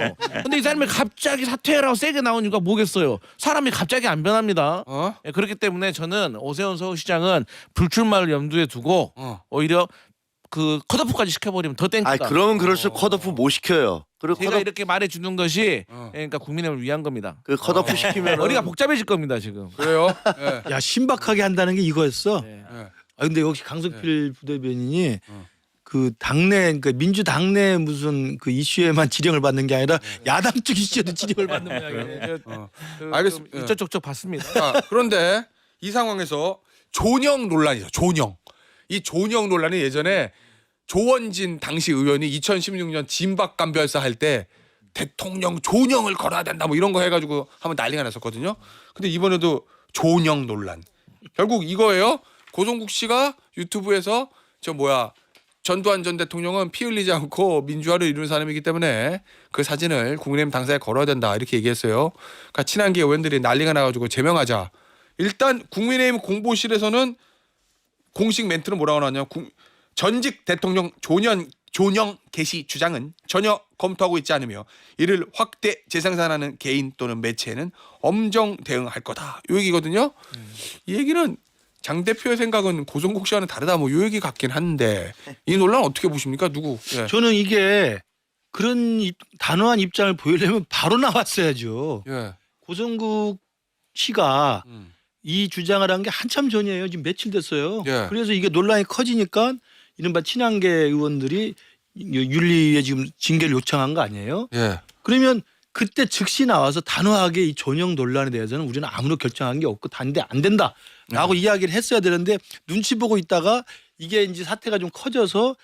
근데 이 사람이 갑자기 사퇴해라고 세게 나온 이유가 뭐겠어요? 사람이 갑자기 안 변합니다. 어? 예, 그렇기 때문에 저는 오세훈 서울시장은 불출마를 염두에 두고 오히려 그 컷오프까지 시켜버리면 더 땡큐다. 아, 그러면 그럴수록 컷오프 못 시켜요. 그리고 제가 컷오프, 이렇게 말해주는 것이 그러니까 국민을 위한 겁니다. 그 컷오프 시키면 머리가 복잡해질 겁니다 지금. 그래요? 예. 야 신박하게 한다는 게 이거였어. 네. 예. 아 근데 역시 강석필 부대변인이 그 당내 그러니까 민주당내 무슨 그 이슈에만 지령을 받는 게 아니라 야당 쪽 이슈에도 지령을 받는 모양이에요. 알겠습니다. 이쪽저쪽 봤습니다. 자, 그런데 이 상황에서 존영 논란이죠. 존영. 이 존영 논란이 예전에 조원진 당시 의원이 2016년 진박감별사 할 때 대통령 존영을 걸어야 된다 뭐 이런 거 해가지고 한번 난리가 났었거든요. 근데 이번에도 존영 논란. 결국 이거예요. 고성국 씨가 유튜브에서 전두환 전 대통령은 피 흘리지 않고 민주화를 이루는 사람이기 때문에 그 사진을 국민의힘 당사에 걸어야 된다 이렇게 얘기했어요. 그러니까 친한계 의원들이 난리가 나가지고 제명하자. 일단 국민의힘 공보실에서는 공식 멘트는 뭐라고 나왔냐. 전직 대통령 존영 게시 주장은 전혀 검토하고 있지 않으며 이를 확대 재생산하는 개인 또는 매체는 엄정 대응할 거다. 이 얘기거든요. 이 얘기는 장 대표의 생각은 고성국 씨와는 다르다 뭐 이 얘기 같긴 한데 이 논란 어떻게 보십니까? 누구? 예. 저는 이게 그런 단호한 입장을 보이려면 바로 나왔어야죠. 예. 고성국 씨가 이 주장을 한 게 한참 전이에요. 지금 며칠 됐어요. 예. 그래서 이게 논란이 커지니까 이른바 친한계 의원들이 윤리에 지금 징계를 요청한 거 아니에요? 예. 그러면 그때 즉시 나와서 단호하게 이 존영 논란에 대해서는 우리는 아무런 결정한 게 없고 단대 안 된다라고 이야기를 했어야 되는데 눈치 보고 있다가 이게 이제 사태가 좀 커져서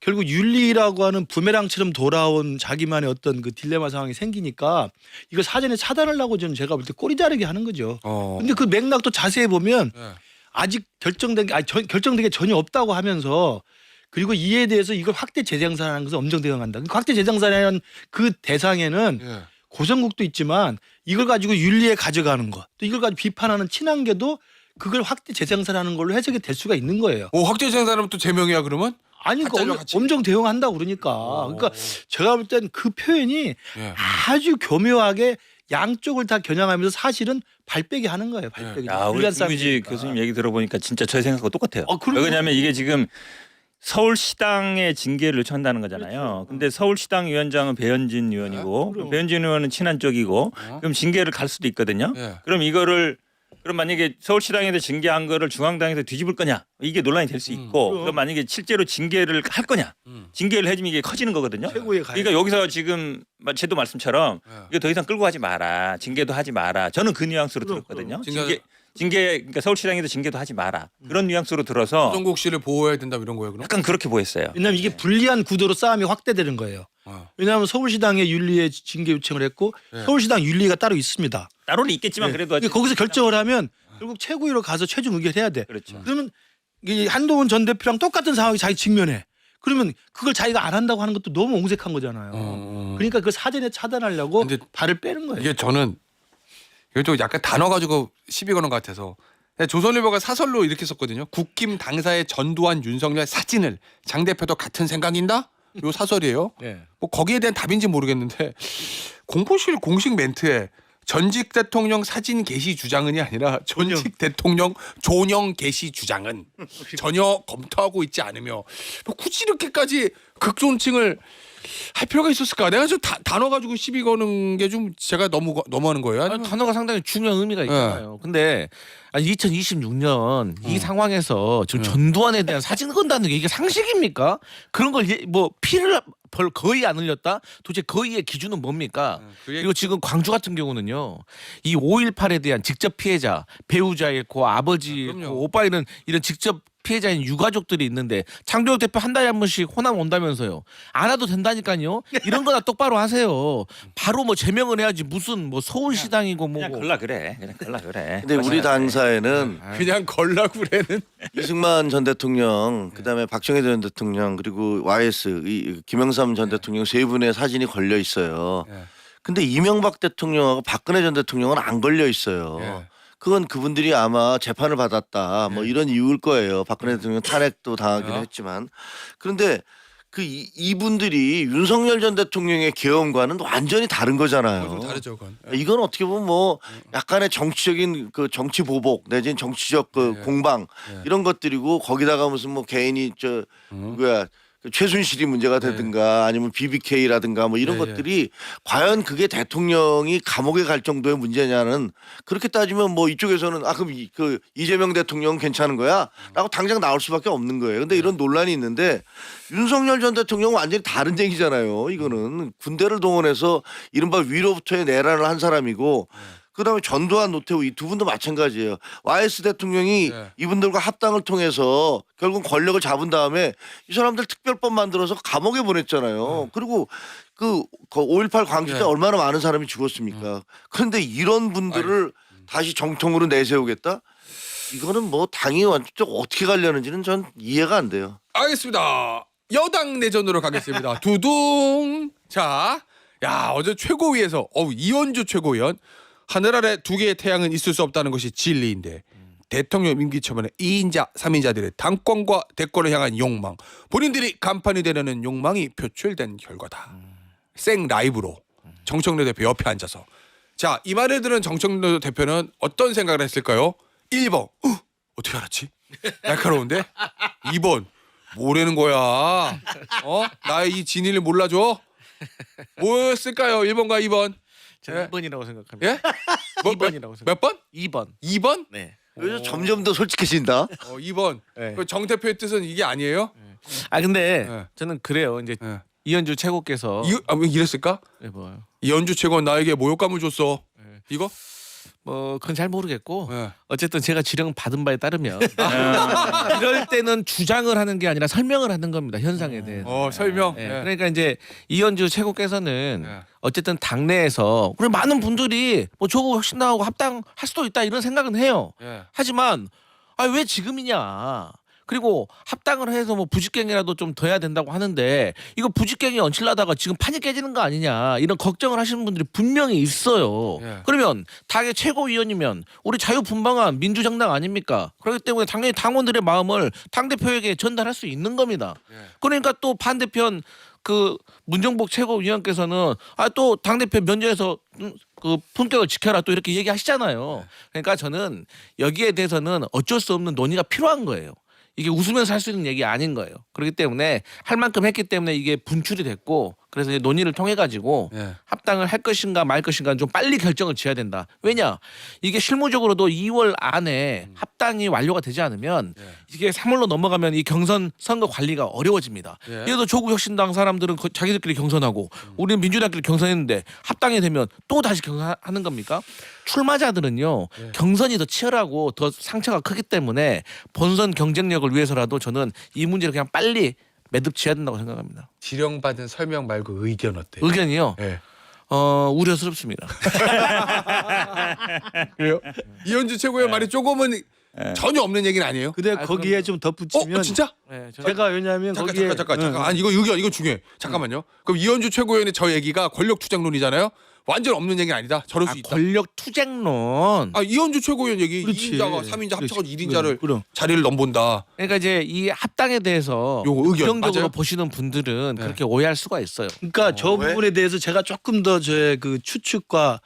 결국 윤리라고 하는 부메랑처럼 돌아온 자기만의 어떤 그 딜레마 상황이 생기니까 이걸 사전에 차단하려고 저는 제가 볼 때 꼬리 자르게 하는 거죠. 근데 그 맥락도 자세히 보면 예. 아직 결정된 게 결정된 게 전혀 없다고 하면서 그리고 이에 대해서 이걸 확대 재생산하는 것을 엄정 대응한다. 확대 재생산하는 그 대상에는 예. 고성국도 있지만 이걸 가지고 윤리에 가져가는 것, 또 이걸 가지고 비판하는 친한계도 그걸 확대 재생산하는 걸로 해석이 될 수가 있는 거예요. 오 확대 재생산하면 또 제명이야 그러면? 아니 가짜로 그러니까 같이. 엄정 대응한다 그러니까. 그러니까 제가 볼 땐 그 표현이 예. 아주 교묘하게 양쪽을 다 겨냥하면서 사실은 발빼기 하는 거예요. 발빼기. 야, 우리 불리한 김규지 싸움이니까. 교수님 얘기 들어보니까 진짜 저희 생각과 똑같아요. 그럼요. 왜냐하면 이게 지금 서울시당의 징계를 요청한다는 거잖아요. 근데 서울시당 위원장은 배현진 의원이고 그럼. 배현진 의원은 친한 쪽이고 그럼 징계를 갈 수도 있거든요. 예. 그럼 만약에 서울시당에서 징계한 거를 중앙당에서 뒤집을 거냐 이게 논란이 될 수 있고 그럼 만약에 실제로 징계를 할 거냐 징계를 해주면 이게 커지는 거거든요. 최고의 가해. 그러니까 여기서 지금 제도 말씀처럼 예. 이거 더 이상 끌고 가지 마라 징계도 하지 마라 저는 그 뉘앙스로 들었거든요. 징계 그러니까 서울시당에서 징계도 하지 마라 그런 뉘앙스로 들어서 고성국 씨를 보호해야 된다 이런 거예요 그럼? 약간 그렇게 보였어요. 왜냐하면 이게 불리한 구도로 싸움이 확대되는 거예요. 어. 왜냐하면 서울시당에 윤리에 징계 요청을 했고 네. 서울시당 윤리가 따로 있습니다. 따로는 있겠지만 네. 그래도 근데 거기서 결정을 하면 결국 최고위로 가서 최종 의결해야 돼. 그렇죠. 그러면 이 한동훈 전 대표랑 똑같은 상황이 자기 직면해. 그러면 그걸 자기가 안 한다고 하는 것도 너무 옹색한 거잖아요. 그러니까 그 사전에 차단하려고 근데 발을 빼는 거예요. 이게 저는 이거 좀 약간 단어 가지고 시비 거는 것 같아서 조선일보가 사설로 이렇게 썼거든요. 국힘 당사의 전두환 윤석열 사진을 장 대표도 같은 생각인다? 요 사설이에요. 네. 뭐 거기에 대한 답인지 모르겠는데 공보실 공식 멘트에 전직 대통령 사진 게시 주장은이 아니라 전직 대통령 존영 게시 주장은 전혀 검토하고 있지 않으며 뭐 굳이 이렇게까지 극존칭을 할 필요가 있었을까? 내가 좀 단어 가지고 시비 거는 게 좀 제가 너무하는 거예요. 아니, 아니면 단어가 상당히 중요한 의미가 있잖아요. 근데 2026년 이 상황에서 지금 전두환에 대한 사진 건다는 게 이게 상식입니까? 그런 걸 뭐 피를 거의 안 흘렸다? 도대체 거의의 기준은 뭡니까? 그리고 지금 광주 같은 경우는요. 이 5.18에 대한 직접 피해자, 배우자 잃고 아버지 잃고 오빠 이런 직접 피해자인 유가족들이 있는데 장도혁 대표 한 달에 한 번씩 호남 온다면서요. 안 와도 된다니까요. 이런 거나 똑바로 하세요. 바로 뭐 제명을 해야지 무슨 뭐 서울시당이고 뭐고. 그냥 걸라 그래. 그냥 걸라 그래. 근데 우리 당사에는 그냥 걸라고 그래는 이승만 전 대통령, 그다음에 박정희 전 대통령, 그리고 YS 이 김영삼 전 대통령 세 분의 사진이 걸려 있어요. 예. 근데 이명박 대통령하고 박근혜 전 대통령은 안 걸려 있어요. 예. 그건 그분들이 아마 재판을 받았다 뭐 이런 이유일 거예요. 박근혜 대통령 탄핵도 당하긴 했지만. 그런데 그 이분들이 윤석열 전 대통령의 계엄과는 완전히 다른 거잖아요. 좀 다르죠, 그건. 이건 어떻게 보면 뭐 약간의 정치적인 그 정치 보복 내지는 정치적 그 공방 이런 것들이고 거기다가 무슨 뭐 개인이 뭐야 그 최순실이 문제가 되든가 아니면 BBK라든가 뭐 이런 것들이 과연 그게 대통령이 감옥에 갈 정도의 문제냐는 그렇게 따지면 뭐 이쪽에서는 아 그럼 그 이재명 대통령은 괜찮은 거야?라고 당장 나올 수밖에 없는 거예요. 근데 이런 논란이 있는데 윤석열 전 대통령은 완전히 다른 얘기잖아요. 이거는 군대를 동원해서 이른바 위로부터의 내란을 한 사람이고 그다음에 전두환, 노태우 이 두 분도 마찬가지예요. YS 대통령이 네. 이분들과 합당을 통해서 결국 권력을 잡은 다음에 이 사람들 특별법 만들어서 감옥에 보냈잖아요. 그리고 그 5.18 광주 때 네. 얼마나 많은 사람이 죽었습니까? 그런데 이런 분들을 다시 정통으로 내세우겠다? 이거는 뭐 당이 완전 어떻게 가려는지는 전 이해가 안 돼요. 알겠습니다. 여당 내전으로 가겠습니다. 두둥. 자, 야 어제 최고위에서 이현주 최고위원 하늘 아래 두 개의 태양은 있을 수 없다는 것이 진리인데 대통령 임기 초반에 2인자, 3인자들의 당권과 대권을 향한 욕망, 본인들이 간판이 되려는 욕망이 표출된 결과다. 생 라이브로 정청래 대표 옆에 앉아서 자, 이 말을 들은 정청래 대표는 어떤 생각을 했을까요? 1번 어떻게 알았지? 날카로운데. 2번 뭐라는 거야? 나의 이 진위를 몰라줘? 뭐였을까요? 1번과 2번. 저는 예? 2번이라고 생각합니다. 예? 2번이라고 생각합니다. 몇 번? 2번. 2번? 네. 요즘 점점 더 솔직해진다. 2번. 네. 정 대표의 뜻은 이게 아니에요? 아 근데 네. 저는 그래요. 이제 예. 이현주 최고께서 왜 이랬을까? 네, 뭐요? 이현주 최고는 나에게 모욕감을 줬어. 네. 이거? 뭐 그건 잘 모르겠고 예. 어쨌든 제가 지령 받은 바에 따르면 이럴 때는 주장을 하는 게 아니라 설명을 하는 겁니다. 현상에 대해서. 설명. 예, 예. 그러니까 이제 이현주 최고께서는 예. 어쨌든 당내에서 우리 많은 분들이 뭐 조국 혁신당하고 합당할 수도 있다 이런 생각은 해요. 예. 하지만 왜 지금이냐? 그리고 합당을 해서 뭐 부직갱이라도 좀 더 해야 된다고 하는데 이거 부직갱이 얹히려다가 지금 판이 깨지는 거 아니냐 이런 걱정을 하시는 분들이 분명히 있어요. 예. 그러면 당의 최고위원이면 우리 자유분방한 민주정당 아닙니까? 그렇기 때문에 당연히 당원들의 마음을 당대표에게 전달할 수 있는 겁니다. 예. 그러니까 또 반대편 그 문정복 최고위원께서는 또 당대표 면전에서 그 품격을 지켜라 또 이렇게 얘기하시잖아요. 그러니까 저는 여기에 대해서는 어쩔 수 없는 논의가 필요한 거예요. 이게 웃으면서 할 수 있는 얘기 아닌 거예요. 그렇기 때문에 할 만큼 했기 때문에 이게 분출이 됐고 그래서 이제 논의를 통해 가지고 예. 합당을 할 것인가 말 것인가 좀 빨리 결정을 지어야 된다. 왜냐 이게 실무적으로도 2월 안에 합당이 완료가 되지 않으면 이게 3월로 넘어가면 이 경선 선거 관리가 어려워집니다. 예. 예를 들어 조국혁신당 사람들은 자기들끼리 경선하고 우리는 민주당끼리 경선했는데 합당이 되면 또 다시 경선하는 겁니까? 출마자들은요 경선이 더 치열하고 더 상처가 크기 때문에 본선 경쟁력을 위해서라도 저는 이 문제를 그냥 빨리 매듭지어야 된다고 생각합니다. 지령받은 설명 말고 의견 어때요? 의견이요? 예. 우려스럽습니다. 그래요? 이현주 최고의 말이 조금은 전혀 없는 얘기는 아니에요? 근데 아, 거기에 좀 덧붙이면 진짜? 네, 제가 왜냐하면 거기에 잠깐. 아니 이거 의견 이거 중요해. 잠깐만요. 그럼 이현주 최고위원의 저 얘기가 권력 투쟁론이잖아요. 완전 없는 얘기는 아니다. 저럴 수 있다. 권력 투쟁론. 이현주 최고위원 얘기 그렇지. 2인자가 3인자 합쳐서 그렇지. 1인자를 그럼. 자리를 넘본다. 그러니까 이제 이 합당에 대해서 요거 의견 부정적으로 맞아요? 보시는 분들은 네. 그렇게 오해할 수가 있어요. 그러니까 저 왜? 부분에 대해서 제가 조금 더 저의 그 추측과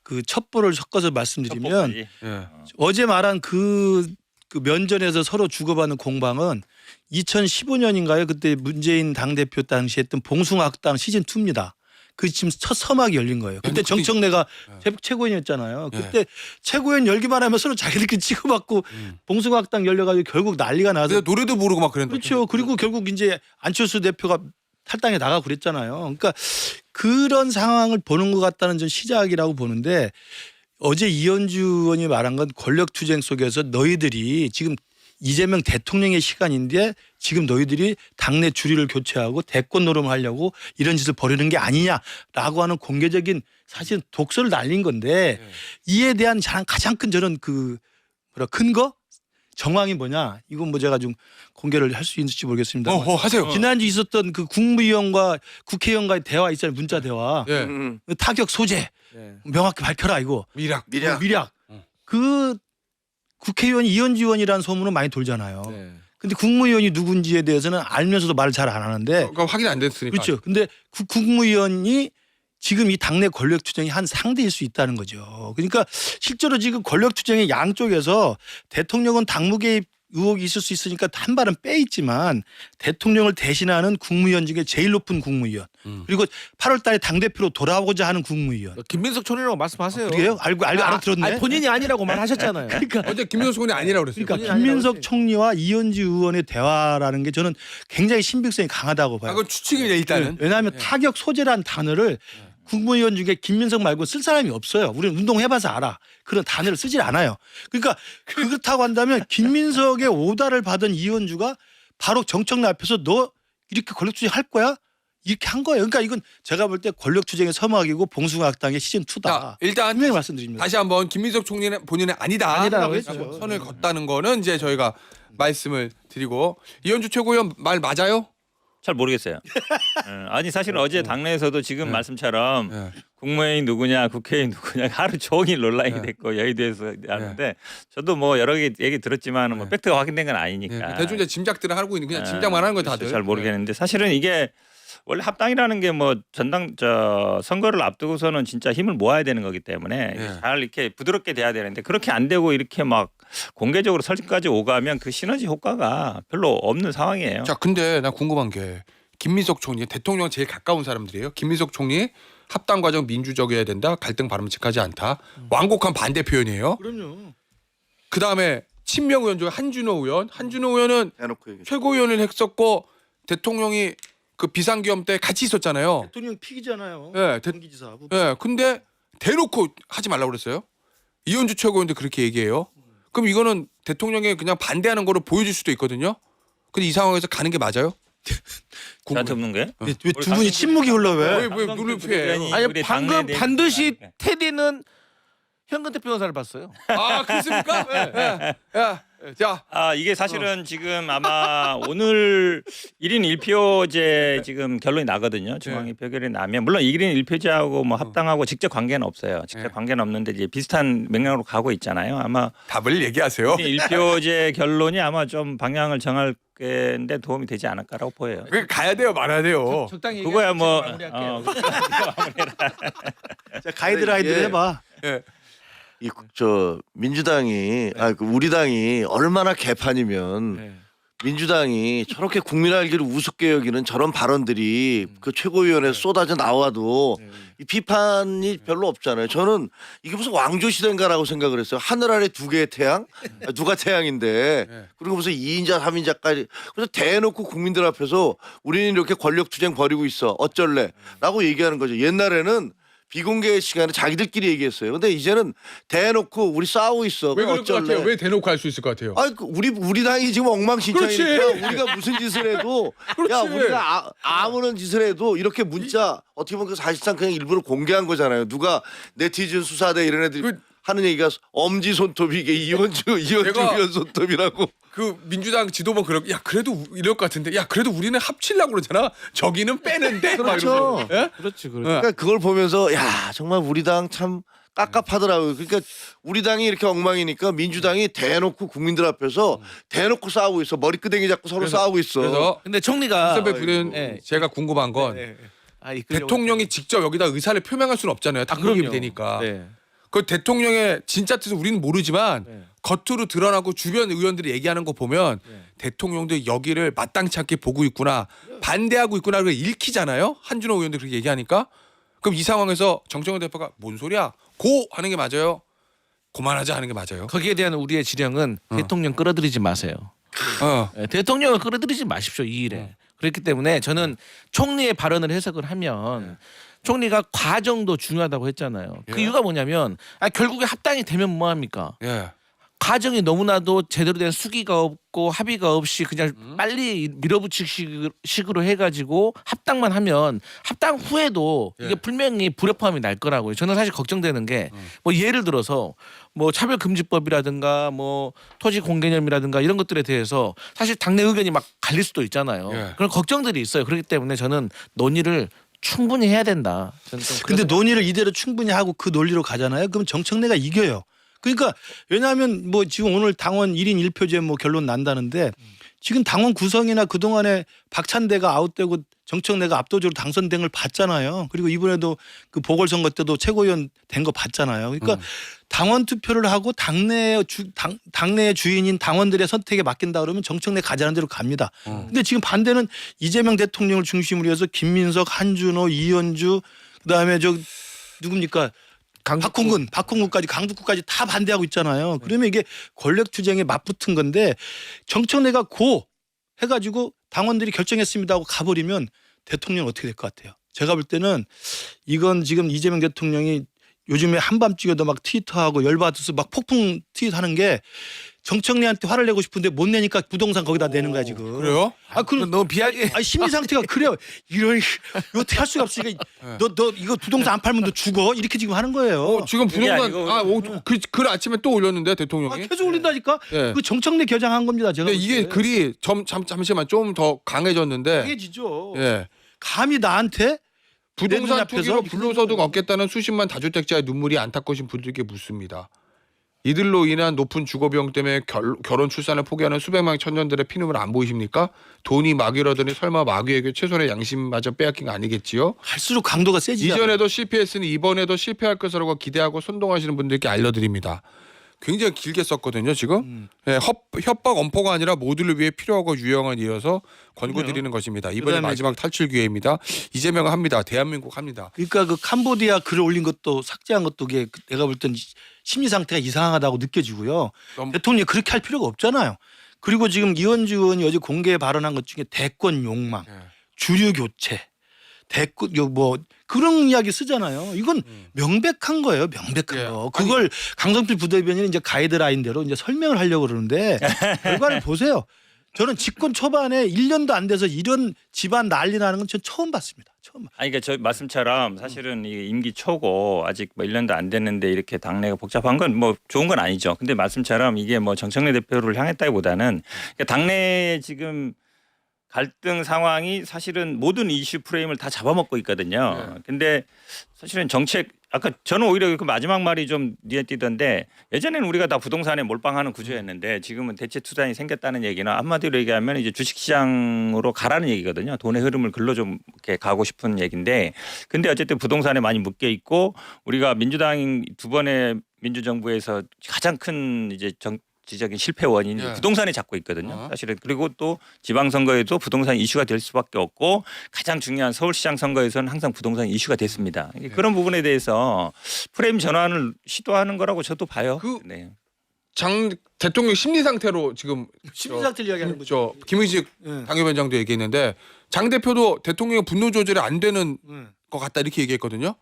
그 첩보를 섞어서 말씀드리면 첩보까지. 예. 어제 말한 그 면전에서 서로 주고받는 공방은 2015년인가요? 그때 문재인 당대표 당시 했던 봉숭아학당 시즌2입니다. 그 지금 첫 서막이 열린 거예요. 그때 정청래가 최고위원이었잖아요. 그때 최고위원 열기만 하면 서로 자기들끼리 치고받고 봉숭아학당 열려가지고 결국 난리가 나서 근데 노래도 부르고 막 그랬는데. 그렇죠. 그리고 결국 이제 안철수 대표가 탈당에 나가고 그랬잖아요. 그러니까 그런 상황을 보는 것 같다는 전 시작이라고 보는데 어제 이현주 의원이 말한 건 권력투쟁 속에서 너희들이 지금 이재명 대통령의 시간인데 지금 너희들이 당내 주류를 교체하고 대권 노름을 하려고 이런 짓을 벌이는 게 아니냐라고 하는 공개적인 사실 독설을 날린 건데 이에 대한 가장 큰 저는 그 근거? 정황이 뭐냐? 이건 뭐 제가 좀 공개를 할 수 있을지 모르겠습니다. 하세요. 지난주 있었던 그 국무위원과 국회의원과의 대화 있잖아요. 문자 대화. 예. 그 타격 소재 명확히 밝혀라 이거. 미락. 미락. 그 국회의원 이현주 의원이라는 소문은 많이 돌잖아요. 근데 국무위원이 누군지에 대해서는 알면서도 말을 잘 안 하는데 그러니까 확인 안 됐으니까. 그렇죠. 근데 국무위원이 지금 이 당내 권력투쟁이 한 상대일 수 있다는 거죠. 그러니까 실제로 지금 권력투쟁의 양쪽에서 대통령은 당무 개입 의혹이 있을 수 있으니까 한 발은 빼 있지만 대통령을 대신하는 국무위원 중에 제일 높은 국무위원 그리고 8월 달에 당대표로 돌아오고자 하는 국무위원. 김민석 총리라고 말씀하세요. 그래요? 알아들었네. 본인이 아니라고 말하셨잖아요. 그러니까 어제 김명수 의원이 아니라고 그랬어요. 그러니까 본인이 김민석 아니라고 총리와 이현주 의원의 대화라는 게 저는 굉장히 신빙성이 강하다고 봐요. 그건 추측입니다 일단은. 왜냐하면 타격 소재란 단어를 국무위원 중에 김민석 말고 쓸 사람이 없어요. 우리는 운동해봐서 알아. 그런 단어를 쓰질 않아요. 그러니까 그렇다고 한다면 김민석의 오다를 받은 이현주가 바로 정청래 앞에서 너 이렇게 권력투쟁 할 거야? 이렇게 한 거예요. 그러니까 이건 제가 볼 때 권력투쟁의 서막이고 봉숭아학당의 시즌2다. 자, 일단 분명히 말씀드립니다. 다시 한번 김민석 총리는 본인은 아니다라고 했죠. 선을 걷다는 거는 이제 저희가 말씀을 드리고 이현주 최고위원 말 맞아요? 잘 모르겠어요. 아니 사실 어제 당내에서도 지금 말씀처럼 네. 국무회의 누구냐 국회의원 누구냐 하루 종일 논란이 됐고 여의도에서 하는데 저도 뭐 여러 개 얘기 들었지만 뭐 팩트가 확인된 건 아니니까 대충 이제 짐작들을 하고 있는 그냥 짐작만 하는 거 그렇죠. 다들. 잘 모르겠는데 사실은 이게 원래 합당이라는 게 뭐 전당 선거를 앞두고서는 진짜 힘을 모아야 되는 거기 때문에 네. 잘 이렇게 부드럽게 돼야 되는데 그렇게 안 되고 이렇게 막 공개적으로 설득까지 오가면 그 시너지 효과가 별로 없는 상황이에요. 자, 근데 나 궁금한 게 김민석 총리 대통령 제일 가까운 사람들이에요. 김민석 총리 합당 과정 민주적이어야 된다. 갈등 바람직하지 않다. 완곡한 반대 표현이에요. 그럼요. 그 다음에 친명 의원 중에 한준호 의원은 해놓고 얘기. 최고위원을 했었고 대통령이 그 비상계엄 때 같이 있었잖아요. 대통령 픽이잖아요. 예, 경기지사. 예, 근데 대놓고 하지 말라고 그랬어요. 이현주 최고위원도 그렇게 얘기해요. 그럼 이거는 대통령이 그냥 반대하는 거로 보여줄 수도 있거든요. 근데 이 상황에서 가는 게 맞아요? 저한테 없는 게? 왜 두 분이 침묵이 흘러 왜? 왜 눈을 피해? 아니 우리 방금 당내 반드시 테디는 현근택 변호사를 봤어요. 아, 그렇습니까? 자, 이게 사실은 지금 아마 오늘 1인 1표제 지금 결론이 나거든요. 중앙위 표결이 나면 물론 1인 1표제하고 뭐 합당하고 직접 관계는 없어요. 직접 관계는 없는데 이제 비슷한 맥락으로 가고 있잖아요. 아마 답을 얘기하세요. 1인 1표제 결론이 아마 좀 방향을 정할 게 도움이 되지 않을까라고 보여요. 그 가야 돼요, 말아야 돼요. 적당히 그거야 뭐 마무리할게요. 자, 가이드라인을 예. 해봐. 예. 이 저 민주당이 그 우리 당이 얼마나 개판이면 민주당이 저렇게 국민 알기를 우습게 여기는 저런 발언들이 그 최고위원회에 쏟아져 나와도 이 비판이 별로 없잖아요. 저는 이게 무슨 왕조 시대인가라고 생각을 했어요. 하늘 아래 두 개의 태양, 누가 태양인데 그리고 무슨 2인자, 3인자까지 그래서 대놓고 국민들 앞에서 우리는 이렇게 권력 투쟁 벌이고 있어 어쩔래?라고 얘기하는 거죠. 옛날에는 비공개 시간에 자기들끼리 얘기했어요. 근데 이제는 대놓고 우리 싸우고 있어. 왜 그럴 것 어쩔래? 같아요? 왜 대놓고 할 수 있을 것 같아요? 우리 당이 지금 엉망진창이니까 그렇지. 우리가 무슨 짓을 해도 야 그렇지. 우리가 아무런 짓을 해도 이렇게 문자 어떻게 보면 그 사실상 그냥 일부러 공개한 거잖아요. 누가 네티즌 수사대 이런 애들이 그- 하는 얘기가 엄지 손톱이 이게 이현주 내가- 의원 손톱이라고. 그 민주당 지도부 그래도 이럴 것 같은데 그래도 우리는 합치려고 그러잖아. 저기는 빼는데 막 그렇죠. 이러면서. 예? 그렇지, 그렇지. 그러니까 그걸 보면서 야 정말 우리 당 참 깝깝하더라고요. 그러니까 우리 당이 이렇게 엉망이니까 민주당이 대놓고 국민들 앞에서 대놓고 싸우고 있어. 머리끄댕이 잡고 서로 싸우고 있어. 그래서 근데 총리가 선배 부는 예. 제가 궁금한 건 이끌려고 대통령이 직접 여기다 의사를 표명할 수는 없잖아요. 당국이 되니까. 네. 그 대통령의 진짜 뜻은 우리는 모르지만 네. 겉으로 드러나고 주변 의원들이 얘기하는 거 보면 대통령도 여기를 마땅치 않게 보고 있구나, 반대하고 있구나 그걸 읽히잖아요. 한준호 의원도 그렇게 얘기하니까. 그럼 이 상황에서 정청원 대표가 뭔 소리야? 고 하는 게 맞아요? 고만하자 하는 게 맞아요? 거기에 대한 우리의 지령은 대통령 끌어들이지 마세요. 어. 대통령을 끌어들이지 마십시오 이 일에. 그렇기 때문에 저는 총리의 발언을 해석을 하면 총리가 과정도 중요하다고 했잖아요. 그 예. 이유가 뭐냐면 결국에 합당이 되면 뭐 합니까? 예. 과정이 너무나도 제대로 된 수기가 없고 합의가 없이 그냥 빨리 밀어붙이기 식으로 해가지고 합당만 하면 합당 후에도 예. 이게 분명히 불협화음이 날 거라고요. 저는 사실 걱정되는 게 뭐 예를 들어서 뭐 차별금지법이라든가 뭐 토지공개념이라든가 이런 것들에 대해서 사실 당내 의견이 막 갈릴 수도 있잖아요. 예. 그런 걱정들이 있어요. 그렇기 때문에 저는 논의를 충분히 해야 된다. 저는 좀 근데 그래서- 논의를 이대로 충분히 하고 그 논리로 가잖아요. 그럼 정청래가 이겨요. 그러니까 왜냐하면 뭐 지금 오늘 당원 1인 1표제 뭐 결론 난다는데 지금 당원 구성이나 그동안에 박찬대가 아웃되고 정청래가 압도적으로 당선된 걸 봤잖아요. 그리고 이번에도 그 보궐선거 때도 최고위원 된 거 봤잖아요. 그러니까 당원 투표를 하고 당내의 주인인 당원들의 선택에 맡긴다 그러면 정청래 가자는 대로 갑니다. 근데 지금 반대는 이재명 대통령을 중심으로 해서 김민석, 한준호, 이현주 그다음에 저 누굽니까? 박홍근까지 강북구까지 다 반대하고 있잖아요. 그러면 이게 권력투쟁에 맞붙은 건데 정청래가 고 해가지고 당원들이 결정했습니다 하고 가버리면 대통령은 어떻게 될 것 같아요? 제가 볼 때는 이건 지금 이재명 대통령이 요즘에 한밤중에도 막 트위터하고 열받아서 막 폭풍 트윗하는 게 정청래한테 화를 내고 싶은데 못 내니까 부동산 거기다 내는 거야 지금. 그래요? 아, 그건 너무 비하게. 아니 심리 상태가 그래요. 이런 어떻게 할 수가 없으니까 너 이거 부동산 안 팔면 너 죽어 이렇게 지금 하는 거예요. 지금 부동산 아니고- 글 아침에 또 올렸는데 대통령이. 계속 올린다니까. 예. 그 정청래 겨장한 겁니다. 제가. 근데 이게 글이 잠시만 좀 더 강해졌는데. 강해지죠. 예. 감히 나한테 내 부동산 눈앞에서 투기로 이렇게 불로소득 얻겠다는 수십만 다주택자의 눈물이 안타까우신 분들께 묻습니다. 이들로 인한 높은 주거 비용 때문에 결혼 출산을 포기하는 수백 명의 청년들의 피눈물 안 보이십니까? 돈이 막이라더니 설마 마귀에게 최소한의 양심마저 빼앗긴 거 아니겠지요? 갈수록 강도가 세지잖아요. 이전에도 실패했으니 이번에도 실패할 것이라고 기대하고 선동하시는 분들께 알려드립니다. 굉장히 길게 썼거든요 지금. 예, 협박 엄포가 아니라 모두를 위해 필요하고 유용한 일이어서 권고드리는 것입니다. 이번에 그다음에- 마지막 탈출 기회입니다. 이재명은 합니다. 대한민국 합니다. 그러니까 그 캄보디아 글을 올린 것도 삭제한 것도 그게 내가 볼 땐 심리 상태가 이상하다고 느껴지고요. 너무- 대통령이 그렇게 할 필요가 없잖아요. 그리고 지금 이원주 의원이 어제 공개에 발언한 것 중에 대권 욕망, 주류 교체, 대권 뭐 그런 이야기 쓰잖아요. 이건 명백한 거예요. 명백한 예. 거. 그걸 강성필 부대변인이 이제 가이드라인대로 이제 설명을 하려고 그러는데 결과를 보세요. 저는 집권 초반에 1년도 안 돼서 이런 집안 난리 나는 건 전 처음 봤습니다. 처음. 아니 그러니까 저 말씀처럼 사실은 이 임기 초고 아직 뭐 1년도 안 됐는데 이렇게 당내가 복잡한 건 뭐 좋은 건 아니죠. 근데 말씀처럼 이게 뭐 정청래 대표를 향했다기보다는 그러니까 당내 지금 갈등 상황이 사실은 모든 이슈 프레임을 다 잡아먹고 있거든요. 근데 사실은 정책 아까 저는 오히려 그 마지막 말이 좀 눈에 띄던데 예전에는 우리가 다 부동산에 몰빵하는 구조였는데 지금은 대체 투자이 생겼다는 얘기는 한마디로 얘기하면 이제 주식시장으로 가라는 얘기거든요. 돈의 흐름을 글로 좀 이렇게 가고 싶은 얘기인데 근데 어쨌든 부동산에 많이 묶여 있고 우리가 민주당 두 번의 민주정부에서 가장 큰 이제 지적인 실패 원인이 예. 부동산에 잡고 있거든요. 사실은 그리고 또 지방선거에도 부동산 이슈가 될 수밖에 없고 가장 중요한 서울시장 선거에서는 항상 부동산 이슈가 됐습니다. 그런 부분에 대해서 프레임 전환을 시도하는 거라고 저도 봐요. 네. 장 대통령 심리 상태로 지금 심리 상태를 이야기하는 거죠. 김의식 예. 당협위원장도 얘기했는데 장 대표도 대통령의 분노 조절이 안 되는 것 같다 이렇게 얘기했거든요.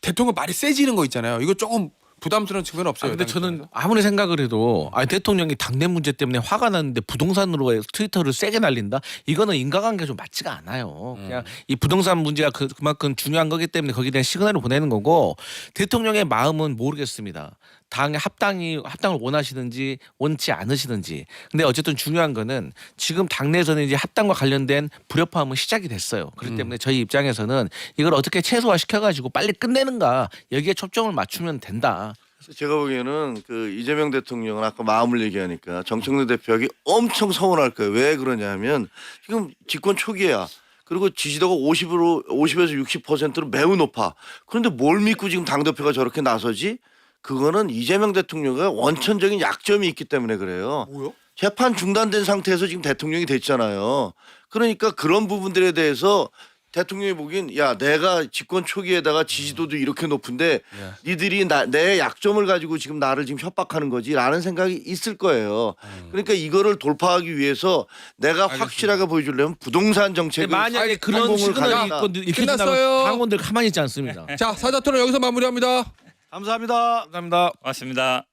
대통령 말이 세지는 거 있잖아요. 이거 조금 부담스러운 측면은 없어요. 근데 여당 저는 입장에서? 아무리 생각을 해도 대통령이 당내 문제 때문에 화가 났는데 부동산으로 트위터를 세게 날린다? 이거는 인과관계가 좀 맞지가 않아요. 그냥 이 부동산 문제가 그만큼 중요한 거기 때문에 거기에 대한 시그널을 보내는 거고 대통령의 마음은 모르겠습니다. 당의 합당을 원하시는지 원치 않으시는지. 근데 어쨌든 중요한 거는 지금 당내에서는 이제 합당과 관련된 불협화음은 시작이 됐어요. 그렇기 때문에 저희 입장에서는 이걸 어떻게 최소화시켜가지고 빨리 끝내는가 여기에 초점을 맞추면 된다. 제가 보기에는 그 이재명 대통령은 아까 마음을 얘기하니까 정청래 대표에게 엄청 서운할 거예요. 왜 그러냐면 지금 집권 초기야. 그리고 지지도가 50에서 60%로 매우 높아. 그런데 뭘 믿고 지금 당대표가 저렇게 나서지? 그거는 이재명 대통령의 원천적인 약점이 있기 때문에 그래요. 뭐요? 재판 중단된 상태에서 지금 대통령이 됐잖아요. 그러니까 그런 부분들에 대해서 대통령이 보기엔 야 내가 집권 초기에다가 지지도도 이렇게 높은데 니들이 내 약점을 가지고 지금 나를 지금 협박하는 거지라는 생각이 있을 거예요. 그러니까 이거를 돌파하기 위해서 내가 확실하게 보여주려면 부동산 정책을 만약에 그런 성공을 시그널이 가져다. 있고 이렇게 끝났어요. 된다면 당원들 가만히 있지 않습니다. 자 사자토론 여기서 마무리합니다. 감사합니다. 감사합니다. 고맙습니다.